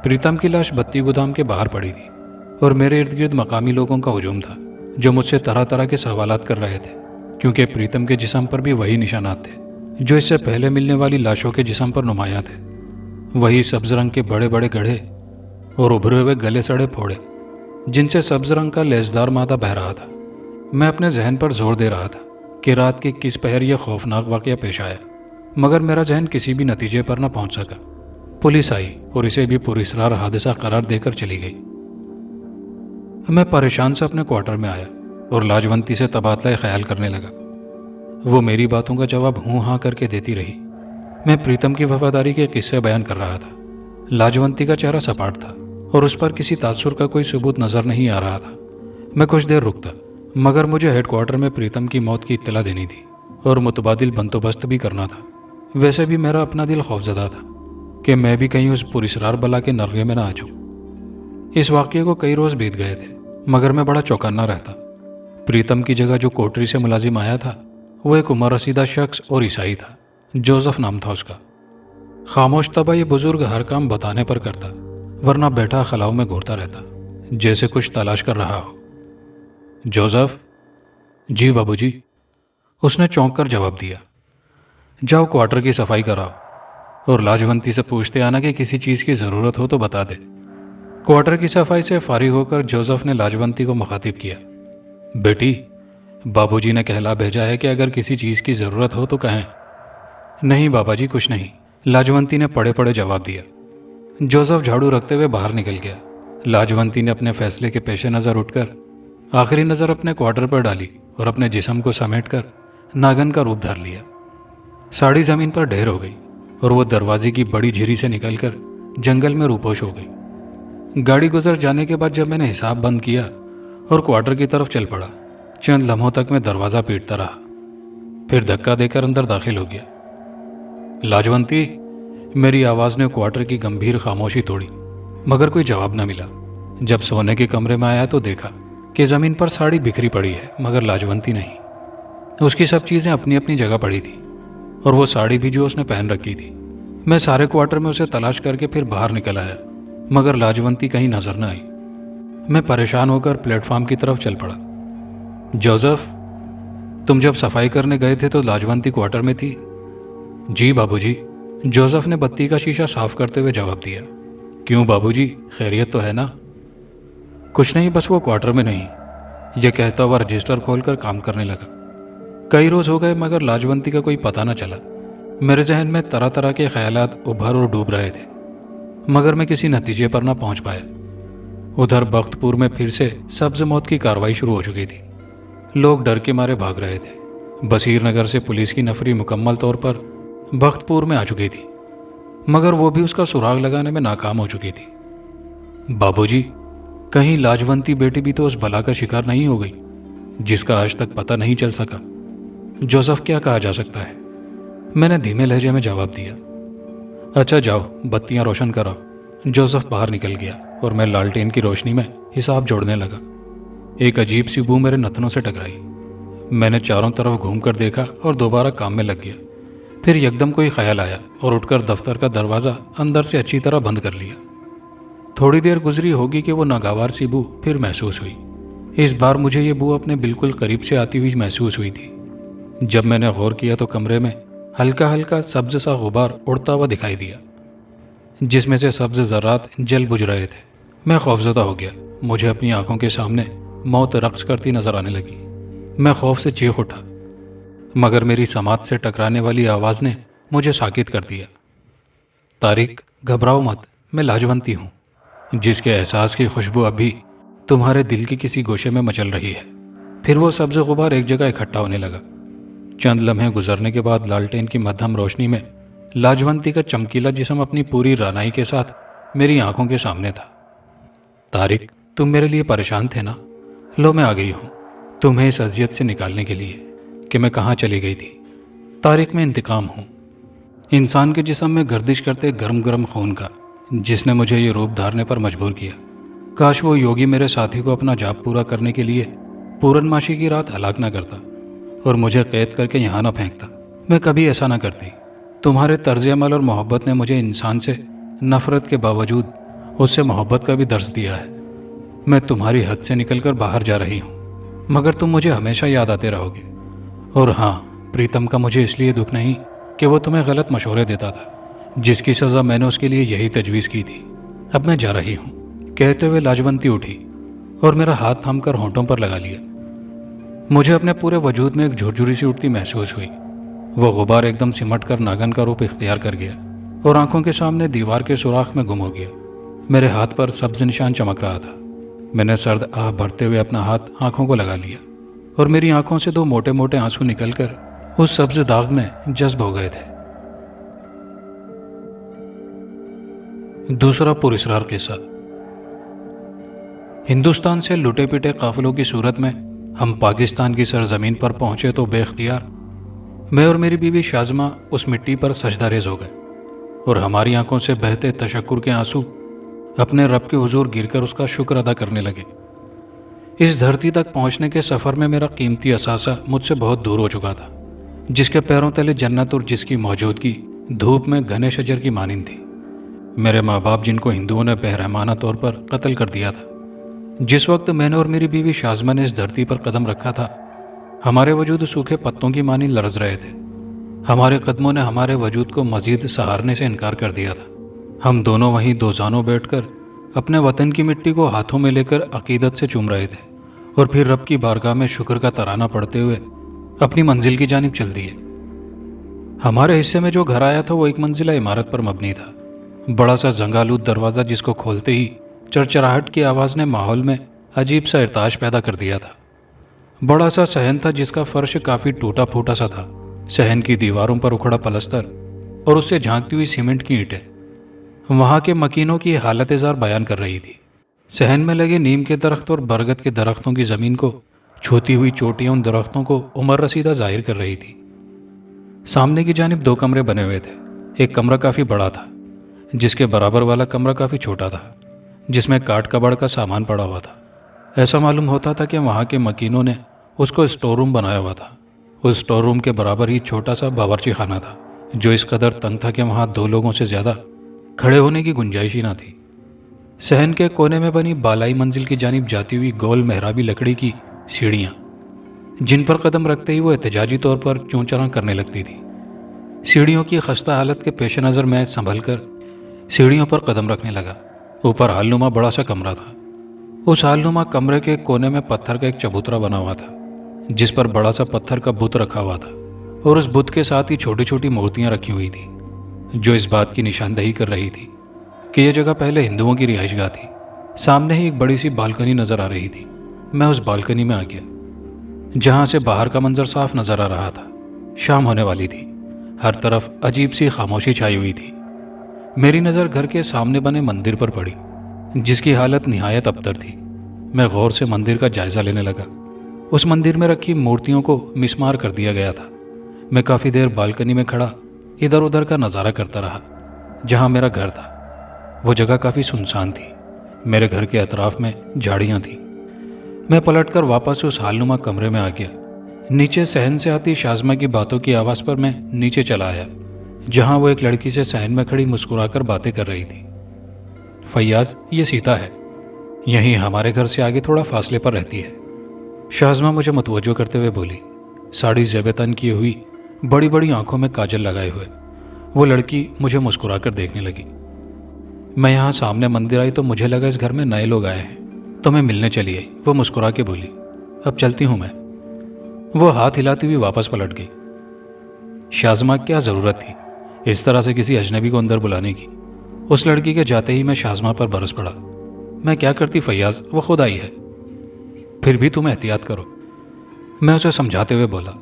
प्रीतम की लाश बत्ती गोदाम के बाहर पड़ी थी और मेरे इर्द गिर्द मकामी लोगों का हुजूम था, जो मुझसे तरह तरह के सवालात कर रहे थे, क्योंकि प्रीतम के जिस्म पर भी वही निशानात थे जो इससे पहले मिलने वाली लाशों के जिस्म पर नुमायां थे। वही सब्ज रंग के बड़े बड़े गड्ढे और उभरे हुए गले सड़े फोड़े, जिनसे सब्ज रंग का लेसदार मादा बह रहा था। मैं अपने जहन पर जोर दे रहा था कि रात के किस पहर यह खौफनाक वाकया पेश आया, मगर मेरा जहन किसी भी नतीजे पर न पहुंच सका। पुलिस आई और इसे भी पुरस्रार हादसा करार देकर चली गई। मैं परेशान से अपने क्वार्टर में आया और लाजवंती से तबादला ख्याल करने लगा। वो मेरी बातों का जवाब हूँ हाँ करके देती रही। मैं प्रीतम की वफादारी के किस्से बयान कर रहा था। लाजवंती का चेहरा सपाट था और उस पर किसी तासुर का कोई सबूत नजर नहीं आ रहा था। मैं कुछ देर रुकता, मगर मुझे हेडक्वार्टर में प्रीतम की मौत की इत्तला देनी थी और मुतबादिल बंदोबस्त भी करना था। वैसे भी मेरा अपना दिल खौफजदा था कि मैं भी कहीं उस पुरस्रार बला के नरगे में ना आ जाऊं। इस वाक़ये को कई रोज़ बीत गए थे, मगर मैं बड़ा चौकन्ना रहता। प्रीतम की जगह जो कोठरी से मुलाजिम आया था वो एक उम्र रसीदा शख्स और ईसाई था। जोसेफ नाम था उसका। खामोश तबा ये बुजुर्ग हर काम बताने पर करता, वरना बैठा खलाव में घूरता रहता, जैसे कुछ तलाश कर रहा हो। जोसेफ? जी बाबूजी, उसने चौंक कर जवाब दिया। जाओ क्वार्टर की सफाई कराओ और लाजवंती से पूछते आना कि किसी चीज़ की ज़रूरत हो तो बता दे। क्वार्टर की सफाई से फारिग होकर जोसेफ ने लाजवंती को मुखातिब किया। बेटी, बाबूजी ने कहला भेजा है कि अगर किसी चीज़ की ज़रूरत हो तो कहें। नहीं बाबा जी, कुछ नहीं, लाजवंती ने पड़े पड़े जवाब दिया। जोसेफ झाड़ू रखते हुए बाहर निकल गया। लाजवंती ने अपने फैसले के पेश नज़र उठकर आखिरी नज़र अपने क्वार्टर पर डाली और अपने जिस्म को समेटकर नागन का रूप धर लिया। साड़ी ज़मीन पर ढेर हो गई और वो दरवाजे की बड़ी झिरी से निकलकर जंगल में रूपोश हो गई। गाड़ी गुजर जाने के बाद जब मैंने हिसाब बंद किया और क्वार्टर की तरफ चल पड़ा, चंद लम्हों तक मैं दरवाज़ा पीटता रहा, फिर धक्का देकर अंदर दाखिल हो गया। लाजवंती, मेरी आवाज़ ने क्वार्टर की गंभीर खामोशी तोड़ी, मगर कोई जवाब न मिला। जब सोने के कमरे में आया तो देखा कि ज़मीन पर साड़ी बिखरी पड़ी है, मगर लाजवंती नहीं। उसकी सब चीज़ें अपनी अपनी जगह पड़ी थी और वो साड़ी भी जो उसने पहन रखी थी। मैं सारे क्वार्टर में उसे तलाश करके फिर बाहर निकल आया, मगर लाजवंती कहीं नजर न आई। मैं परेशान होकर प्लेटफॉर्म की तरफ चल पड़ा। जोसेफ, तुम जब सफाई करने गए थे तो लाजवंती क्वार्टर में थी? जी बाबूजी, जोसेफ ने बत्ती का शीशा साफ करते हुए जवाब दिया। क्यों बाबूजी, खैरियत तो है ना? कुछ नहीं, बस वो क्वार्टर में नहीं, यह कहता हुआ रजिस्टर खोलकर काम करने लगा। कई रोज हो गए मगर लाजवंती का कोई पता न चला। मेरे जहन में तरह तरह के ख्यालात उभर और डूब रहे थे, मगर मैं किसी नतीजे पर न पहुंच पाया। उधर बख्तपुर में फिर से सब्ज मौत की कार्रवाई शुरू हो चुकी थी। लोग डर के मारे भाग रहे थे। बसीर नगर से पुलिस की नफरी मुकम्मल तौर पर बख्तपुर में आ चुकी थी, मगर वो भी उसका सुराग लगाने में नाकाम हो चुकी थी। बाबूजी, कहीं लाजवंती बेटी भी तो उस बला का शिकार नहीं हो गई जिसका आज तक पता नहीं चल सका? जोसेफ, क्या कहा जा सकता है? मैंने धीमे लहजे में जवाब दिया। अच्छा जाओ, बत्तियां रोशन कराओ। जोसेफ बाहर निकल गया और मैं लालटेन की रोशनी में हिसाब जोड़ने लगा। एक अजीब सी बू मेरे नथनों से टकराई। मैंने चारों तरफ घूमकर देखा और दोबारा काम में लग गया। फिर एकदम कोई ख्याल आया और उठकर दफ्तर का दरवाज़ा अंदर से अच्छी तरह बंद कर लिया। थोड़ी देर गुजरी होगी कि वो नागवार सी बू फिर महसूस हुई। इस बार मुझे ये बू अपने बिल्कुल करीब से आती हुई महसूस हुई थी। जब मैंने गौर किया तो कमरे में हल्का हल्का सब्ज सा गुबार उड़ता हुआ दिखाई दिया, जिसमें से सब्ज ज़र्रात जल बुझ रहे थे। मैं खौफजदा हो गया। मुझे अपनी आंखों के सामने मौत रक्स करती नजर आने लगी। मैं खौफ से चीख उठा, मगर मेरी समात से टकराने वाली आवाज़ ने मुझे साकित कर दिया। तारिक, घबराओ मत, मैं लाजवंती हूँ, जिसके एहसास की खुशबू अभी तुम्हारे दिल के किसी गोशे में मचल रही है। फिर वो सब्ज गुबार एक जगह इकट्ठा होने लगा। चंद लम्हे गुजरने के बाद लालटेन की मध्यम रोशनी में लाजवंती का चमकीला जिस्म अपनी पूरी रानाई के साथ मेरी आंखों के सामने था। तारिक, तुम मेरे लिए परेशान थे ना? लो मैं आ गई हूँ तुम्हें इस अजियत से निकालने के लिए कि मैं कहाँ चली गई थी। तारिक, मैं इंतकाम हूँ, इंसान के जिस्म में गर्दिश करते गर्म गर्म खून का, जिसने मुझे ये रूप धारने पर मजबूर किया। काश वो योगी मेरे साथी को अपना जाप पूरा करने के लिए पूरनमाशी की रात हलाक न करता और मुझे कैद करके यहाँ न फेंकता। मैं कभी ऐसा न करती। तुम्हारे तर्ज अमल और मोहब्बत ने मुझे इंसान से नफरत के बावजूद उससे मोहब्बत का भी दर्ज दिया है। मैं तुम्हारी हद से निकलकर बाहर जा रही हूँ, मगर तुम मुझे हमेशा याद आते रहोगे। और हाँ, प्रीतम का मुझे इसलिए दुख नहीं कि वो तुम्हें गलत मशवरे देता था, जिसकी सज़ा मैंने उसके लिए यही तजवीज़ की थी। अब मैं जा रही हूँ, कहते हुए लाजवंती उठी और मेरा हाथ थामकर होंठों पर लगा लिया। मुझे अपने पूरे वजूद में एक झुरझुरी सी उठती महसूस हुई। वो गुबार एकदम सिमट कर नागन का रूप इख्तियार कर गया और आंखों के सामने दीवार के सुराख में गुम हो गया। मेरे हाथ पर सब्ज निशान चमक रहा था। मैंने सर्द आह भरते हुए अपना हाथ आंखों को लगा लिया और मेरी आंखों से दो मोटे मोटे आंसू निकलकर उस सब्ज दाग में जज्ब हो गए थे। दूसरा पुरस्रार किस्सा। हिंदुस्तान से लुटे पिटे काफिलों की सूरत में हम पाकिस्तान की सरजमीन पर पहुंचे तो बेख्तियार मैं और मेरी बीवी शाज़मा उस मिट्टी पर सजदारेज हो गए और हमारी आंखों से बहते तशक्कुर के आंसू अपने रब के हुजूर गिरकर उसका शुक्र अदा करने लगे। इस धरती तक पहुंचने के सफ़र में मेरा कीमती असासा मुझसे बहुत दूर हो चुका था, जिसके पैरों तले जन्नत और जिसकी मौजूदगी धूप में घने शजर की मानिंद थी। मेरे माँ बाप, जिनको हिंदुओं ने बेरहमाना तौर पर कत्ल कर दिया था। जिस वक्त मैंने और मेरी बीवी शाज़मा ने इस धरती पर कदम रखा था, हमारे वजूद सूखे पत्तों की मानी लरज रहे थे। हमारे कदमों ने हमारे वजूद को मजीद सहारने से इनकार कर दिया था। हम दोनों वहीं दो जानों बैठकर अपने वतन की मिट्टी को हाथों में लेकर अकीदत से चूम रहे थे और फिर रब की बारगाह में शुक्र का तराना पढ़ते हुए अपनी मंजिल की जानिब चल दिए। हमारे हिस्से में जो घर आया था वो एक मंजिला इमारत पर मबनी था। बड़ा सा जंगालूद दरवाज़ा, जिसको खोलते ही चरचराहट की आवाज़ ने माहौल में अजीब सा इरताश पैदा कर दिया था। बड़ा सा सहन था, जिसका फर्श काफ़ी टूटा फूटा सा था। सहन की दीवारों पर उखड़ा पलस्तर और उससे झांकती हुई सीमेंट की ईंटें वहाँ के मकीनों की हालत ज़ार बयान कर रही थी। सहन में लगे नीम के दरख्त और बरगद के दरख्तों की ज़मीन को छूती हुई चोटियाँ उन दरख्तों को उमर रसीदा जाहिर कर रही थी। सामने की जानिब दो कमरे बने हुए थे। एक कमरा काफ़ी बड़ा था, जिसके बराबर वाला कमरा काफ़ी छोटा था, जिसमें काट कबाड़ का सामान पड़ा हुआ था। ऐसा मालूम होता था कि वहाँ के मकीनों ने उसको स्टोर रूम बनाया हुआ था। उस स्टोर रूम के बराबर ही छोटा सा बावर्ची खाना था, जो इस कदर तंग था कि वहाँ दो लोगों से ज़्यादा खड़े होने की गुंजाइश ही ना थी। सहन के कोने में बनी बालाई मंजिल की जानिब जाती हुई गोल मेहराबी लकड़ी की सीढ़ियाँ, जिन पर कदम रखते ही वो एहतजाजी तौर पर चूं-चरां करने लगती थी। सीढ़ियों की खस्ता हालत के पेश नज़र मैं संभल कर सीढ़ियों पर कदम रखने लगा। ऊपर हालनुमा बड़ा सा कमरा था। उस हालनुमा कमरे के कोने में पत्थर का एक चबूतरा बना हुआ था, जिस पर बड़ा सा पत्थर का बुत रखा हुआ था और उस बुत के साथ ही छोटी छोटी मूर्तियां रखी हुई थी, जो इस बात की निशानदही कर रही थी कि यह जगह पहले हिंदुओं की रिहाइशगाह थी। सामने ही एक बड़ी सी बालकनी नजर आ रही थी। मैं उस बालकनी में आ गया, जहां से बाहर का मंजर साफ नजर आ रहा था। शाम होने वाली थी। हर तरफ अजीब सी खामोशी छाई हुई थी। मेरी नज़र घर के सामने बने मंदिर पर पड़ी, जिसकी हालत निहायत अबतर थी। मैं गौर से मंदिर का जायजा लेने लगा। उस मंदिर में रखी मूर्तियों को मिसमार कर दिया गया था। मैं काफ़ी देर बालकनी में खड़ा इधर उधर का नज़ारा करता रहा। जहाँ मेरा घर था वो जगह काफ़ी सुनसान थी। मेरे घर के अतराफ में झाड़ियाँ थीं। मैं पलटकर वापस उस हालनुमा कमरे में आ गया, नीचे सहन से आती शाज़मा की बातों की आवाज़ पर मैं नीचे चला आया, जहां वो एक लड़की से सहन में खड़ी मुस्कुराकर बातें कर रही थी। फैयाज, ये सीता है, यहीं हमारे घर से आगे थोड़ा फासले पर रहती है। शाज़मा मुझे मुतवज्जो करते हुए बोली। साड़ी ज़ेबतन की हुई, बड़ी बड़ी आंखों में काजल लगाए हुए वो लड़की मुझे मुस्कुराकर देखने लगी। मैं यहाँ सामने मंदिर आई तो मुझे लगा इस घर में नए लोग आए हैं, तो मैं मिलने चली आई। वो मुस्कुरा के बोली, अब चलती हूँ मैं। वो हाथ हिलाती हुई वापस पलट गई। शाज़मा, क्या ज़रूरत थी इस तरह से किसी अजनबी को अंदर बुलाने की? उस लड़की के जाते ही मैं शाज़मा पर बरस पड़ा। मैं क्या करती फैयाज, वो खुद आई है। फिर भी तुम एहतियात करो, मैं उसे समझाते हुए बोला।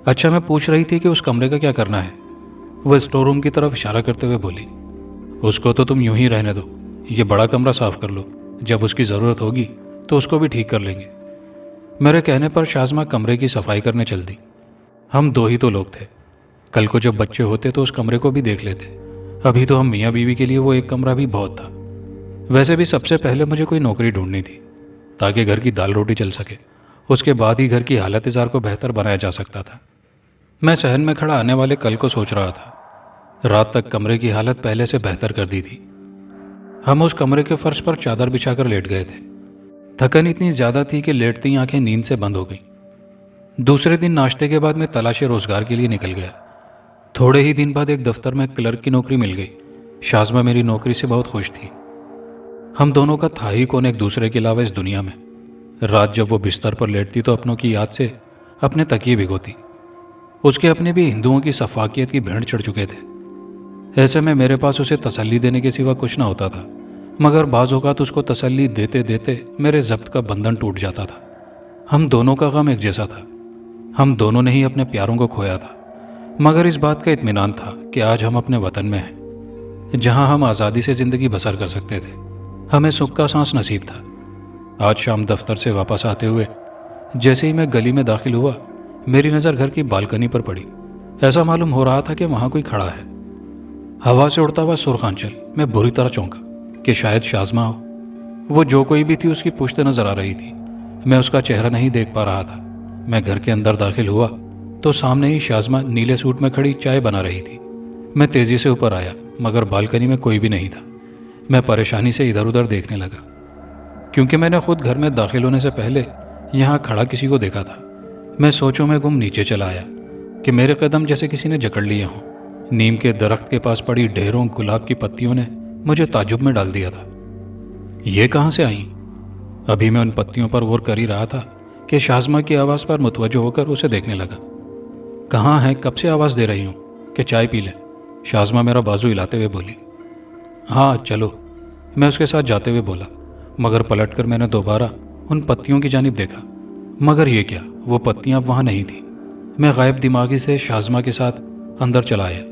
अच्छा, मैं पूछ रही थी कि उस कमरे का क्या करना है? वह स्टोर रूम की तरफ इशारा करते हुए बोली। उसको तो तुम यूं ही रहने दो, ये बड़ा कमरा साफ कर लो, जब उसकी ज़रूरत होगी तो उसको भी ठीक कर लेंगे। मेरे कहने पर शाज़मा कमरे की सफाई करने चल दी। हम दो ही तो लोग थे, कल को जब बच्चे होते तो उस कमरे को भी देख लेते। अभी तो हम मियाँ बीवी के लिए वो एक कमरा भी बहुत था। वैसे भी सबसे पहले मुझे कोई नौकरी ढूंढनी थी, ताकि घर की दाल रोटी चल सके। उसके बाद ही घर की हालत इज़ार को बेहतर बनाया जा सकता था। मैं सहन में खड़ा आने वाले कल को सोच रहा था। रात तक कमरे की हालत पहले से बेहतर कर दी थी। हम उस कमरे के फर्श पर चादर बिछाकर लेट गए थे। थकन इतनी ज़्यादा थी कि लेटती ही आंखें नींद से बंद हो गई। दूसरे दिन नाश्ते के बाद मैं तलाशी रोजगार के लिए निकल गया। थोड़े ही दिन बाद एक दफ्तर में क्लर्क की नौकरी मिल गई। शाज़मा मेरी नौकरी से बहुत खुश थी। हम दोनों का था ही कौन एक दूसरे के अलावा इस दुनिया में। रात जब वो बिस्तर पर लेटती तो अपनों की याद से अपने तकिए भिगोती। उसके अपने भी हिंदुओं की सफाकियत की भेंट चढ़ चुके थे। ऐसे में मेरे पास उसे तसल्ली देने के सिवा कुछ ना होता था, मगर बाज़ औक़ात उसको तसल्ली देते देते मेरे ज़ब्त का बंधन टूट जाता था। हम दोनों का गम एक जैसा था। हम दोनों ने ही अपने प्यारों को खोया था, मगर इस बात का इत्मीनान था कि आज हम अपने वतन में हैं, जहां हम आज़ादी से ज़िंदगी बसर कर सकते थे। हमें सुख का सांस नसीब था। आज शाम दफ्तर से वापस आते हुए जैसे ही मैं गली में दाखिल हुआ, मेरी नज़र घर की बालकनी पर पड़ी। ऐसा मालूम हो रहा था कि वहाँ कोई खड़ा है। हवा से उड़ता हुआ सुर्खांचल मैं बुरी तरह चौंका कि शायद शाज़मा हो। वो जो कोई भी थी उसकी पुश्त नजर आ रही थी। मैं उसका चेहरा नहीं देख पा रहा था। मैं घर के अंदर दाखिल हुआ तो सामने ही शाज़मा नीले सूट में खड़ी चाय बना रही थी। मैं तेज़ी से ऊपर आया, मगर बालकनी में कोई भी नहीं था। मैं परेशानी से इधर उधर देखने लगा, क्योंकि मैंने खुद घर में दाखिल होने से पहले यहाँ खड़ा किसी को देखा था। मैं सोचों में गुम नीचे चला आया कि मेरे कदम जैसे किसी ने जकड़ लिए हों। नीम के दरख्त के पास पड़ी ढेरों गुलाब की पत्तियों ने मुझे ताज्जुब में डाल दिया था। ये कहाँ से आईं? अभी मैं उन पत्तियों पर गौर कर ही रहा था कि शाज़मा की आवाज़ पर मुतवज्जो होकर उसे देखने लगा। कहाँ है? कब से आवाज़ दे रही हूँ कि चाय पी ले। शाज़मा मेरा बाजू हिलाते हुए बोली। हाँ चलो, मैं उसके साथ जाते हुए बोला, मगर पलटकर मैंने दोबारा उन पत्तियों की जानिब देखा। मगर ये क्या, वो पत्तियाँ अब वहाँ नहीं थी। मैं गायब दिमागी से शाज़मा के साथ अंदर चला आया,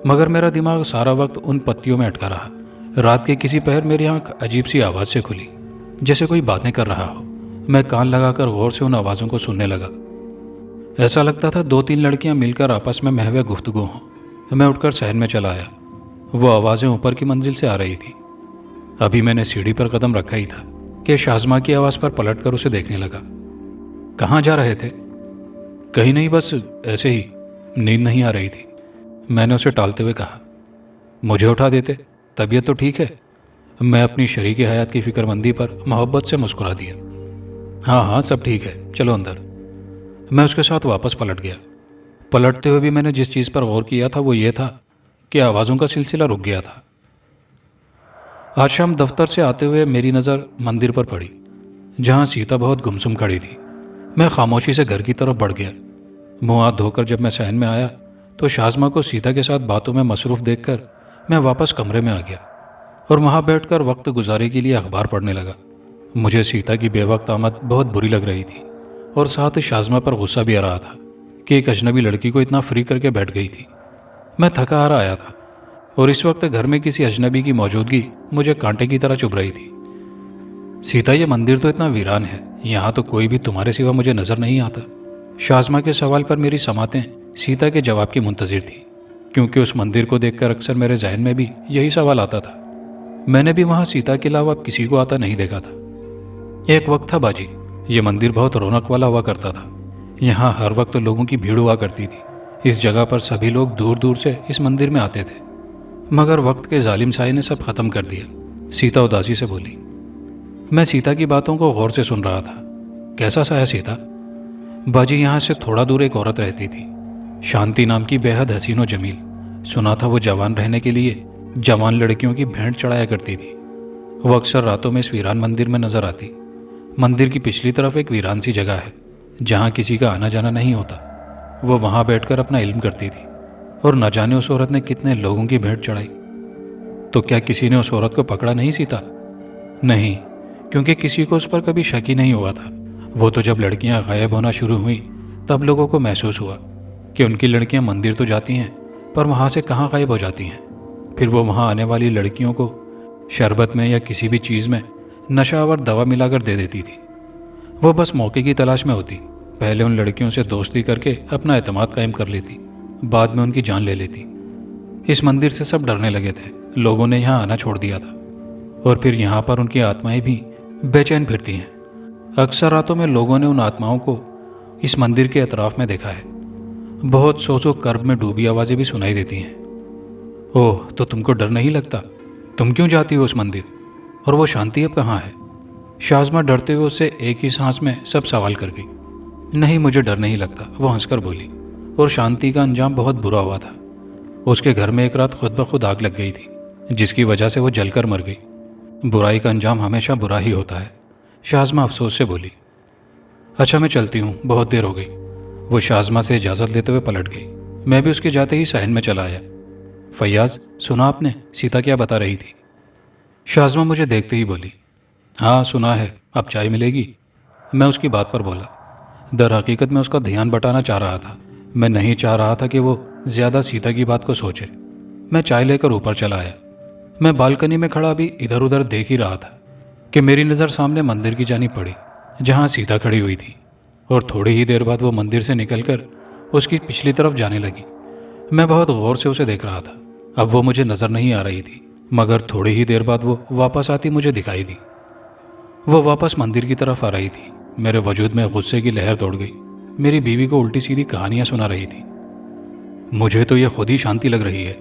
मगर मेरा दिमाग सारा वक्त उन पत्तियों में अटका रहा। रात के किसी पहर मेरी आंख अजीब सी आवाज़ से खुली, जैसे कोई बातें कर रहा हो। मैं कान लगाकर गौर से उन आवाज़ों को सुनने लगा। ऐसा लगता था दो तीन लड़कियां मिलकर आपस में महवे गुफ्तगू हों। मैं उठकर सहन में चला आया। वो आवाज़ें ऊपर की मंजिल से आ रही थी। अभी मैंने सीढ़ी पर कदम रखा ही था कि शाज़मा की आवाज़ पर पलटकर उसे देखने लगा। कहाँ जा रहे थे? कहीं नहीं, बस ऐसे ही, नींद नहीं आ रही थी। मैंने उसे टालते हुए कहा। मुझे उठा देते, तबीयत तो ठीक है। मैं अपनी शरीक हयात की फिक्रमंदी पर मोहब्बत से मुस्कुरा दिया। हाँ हाँ, सब ठीक है, चलो अंदर। मैं उसके साथ वापस पलट गया। पलटते हुए भी मैंने जिस चीज़ पर गौर किया था वो ये था कि आवाज़ों का सिलसिला रुक गया था। आज शाम दफ्तर से आते हुए मेरी नज़र मंदिर पर पड़ी, जहाँ सीता बहुत गुमसुम खड़ी थी। मैं खामोशी से घर की तरफ बढ़ गया। मुँह हाथ धोकर जब मैं सहन में आया तो शाज़मा को सीता के साथ बातों में मसरूफ़ देखकर मैं वापस कमरे में आ गया और वहाँ बैठकर वक्त गुजारे के लिए अखबार पढ़ने लगा। मुझे सीता की बेवक्त आमद बहुत बुरी लग रही थी और साथ ही शाज़मा पर गुस्सा भी आ रहा था कि एक अजनबी लड़की को इतना फ्री करके बैठ गई थी। मैं थका हारा आया था और इस वक्त घर में किसी अजनबी की मौजूदगी मुझे कांटे की तरह चुभ रही थी। सीता, ये मंदिर तो इतना वीरान है, यहाँ तो कोई भी तुम्हारे सिवा मुझे नज़र नहीं आता। शाज़मा के सवाल पर मेरी समातें सीता के जवाब की मुंतज़िर थी, क्योंकि उस मंदिर को देखकर अक्सर मेरे जहन में भी यही सवाल आता था। मैंने भी वहाँ सीता के अलावा अब किसी को आता नहीं देखा था। एक वक्त था बाजी, ये मंदिर बहुत रौनक वाला हुआ करता था। यहाँ हर वक्त लोगों की भीड़ हुआ करती थी। इस जगह पर सभी लोग दूर दूर से इस मंदिर में आते थे, मगर वक्त के जालिम साये ने सब खत्म कर दिया। सीता उदासी से बोली। मैं सीता की बातों को गौर से सुन रहा था। कैसा साया सीता? बाजी, यहाँ से थोड़ा दूर एक औरत रहती थी, शांति नाम की, बेहद हसीन व जमील। सुना था वो जवान रहने के लिए जवान लड़कियों की भेंट चढ़ाया करती थी। वो अक्सर रातों में इस वीरान मंदिर में नजर आती। मंदिर की पिछली तरफ एक वीरान सी जगह है जहाँ किसी का आना जाना नहीं होता। वो वहाँ बैठकर अपना इल्म करती थी, और न जाने उस औरत ने कितने लोगों की भेंट चढ़ाई। तो क्या किसी ने उस औरत को पकड़ा नहीं सीता? नहीं, क्योंकि किसी को उस पर कभी शक ही नहीं हुआ था। वो तो जब लड़कियां गायब होना शुरू हुई तब लोगों को महसूस हुआ कि उनकी लड़कियां मंदिर तो जाती हैं, पर वहाँ से कहाँ गायब हो जाती हैं। फिर वो वहाँ आने वाली लड़कियों को शरबत में या किसी भी चीज़ में नशावर दवा मिलाकर दे देती थी। वो बस मौके की तलाश में होती। पहले उन लड़कियों से दोस्ती करके अपना एतमाद कायम कर लेती, बाद में उनकी जान ले लेती। इस मंदिर से सब डरने लगे थे। लोगों ने यहाँ आना छोड़ दिया था, और फिर यहाँ पर उनकी आत्माएं भी बेचैन फिरती हैं। अक्सर रातों में लोगों ने उन आत्माओं को इस मंदिर के अतराफ में देखा है। बहुत सोचो कर्ब में डूबी आवाज़ें भी सुनाई देती हैं। ओह, तो तुमको डर नहीं लगता? तुम क्यों जाती हो उस मंदिर? और वो शांति अब कहाँ है? शाज़मा डरते हुए उससे एक ही सांस में सब सवाल कर गई। नहीं, मुझे डर नहीं लगता, वो हंसकर बोली। और शांति का अंजाम बहुत बुरा हुआ था। उसके घर में एक रात खुद ब खुद आग लग गई थी, जिसकी वजह से वो जलकर मर गई। बुराई का अंजाम हमेशा बुरा ही होता है, शाज़मा अफसोस से बोली। अच्छा, मैं चलती हूँ, बहुत देर हो गई। वो शाज़मा से इजाज़त लेते हुए पलट गई। मैं भी उसके जाते ही सहन में चला आया। फैयाज, सुना आपने सीता क्या बता रही थी? शाज़मा मुझे देखते ही बोली। हाँ सुना है, अब चाय मिलेगी? मैं उसकी बात पर बोला। दर हकीकत में उसका ध्यान बटाना चाह रहा था। मैं नहीं चाह रहा था कि वो ज़्यादा सीता की बात को सोचे। मैं चाय लेकर ऊपर चला आया। मैं बालकनी में खड़ा भी इधर उधर देख ही रहा था कि मेरी नज़र सामने मंदिर की जानी पड़ी, जहाँ सीता खड़ी हुई थी। और थोड़ी ही देर बाद वो मंदिर से निकलकर उसकी पिछली तरफ जाने लगी। मैं बहुत गौर से उसे देख रहा था। अब वो मुझे नज़र नहीं आ रही थी, मगर थोड़ी ही देर बाद वो वापस आती मुझे दिखाई दी। वो वापस मंदिर की तरफ आ रही थी। मेरे वजूद में गुस्से की लहर दौड़ गई। मेरी बीवी को उल्टी सीधी कहानियां सुना रही थी। मुझे तो यह खुद ही शांति लग रही है,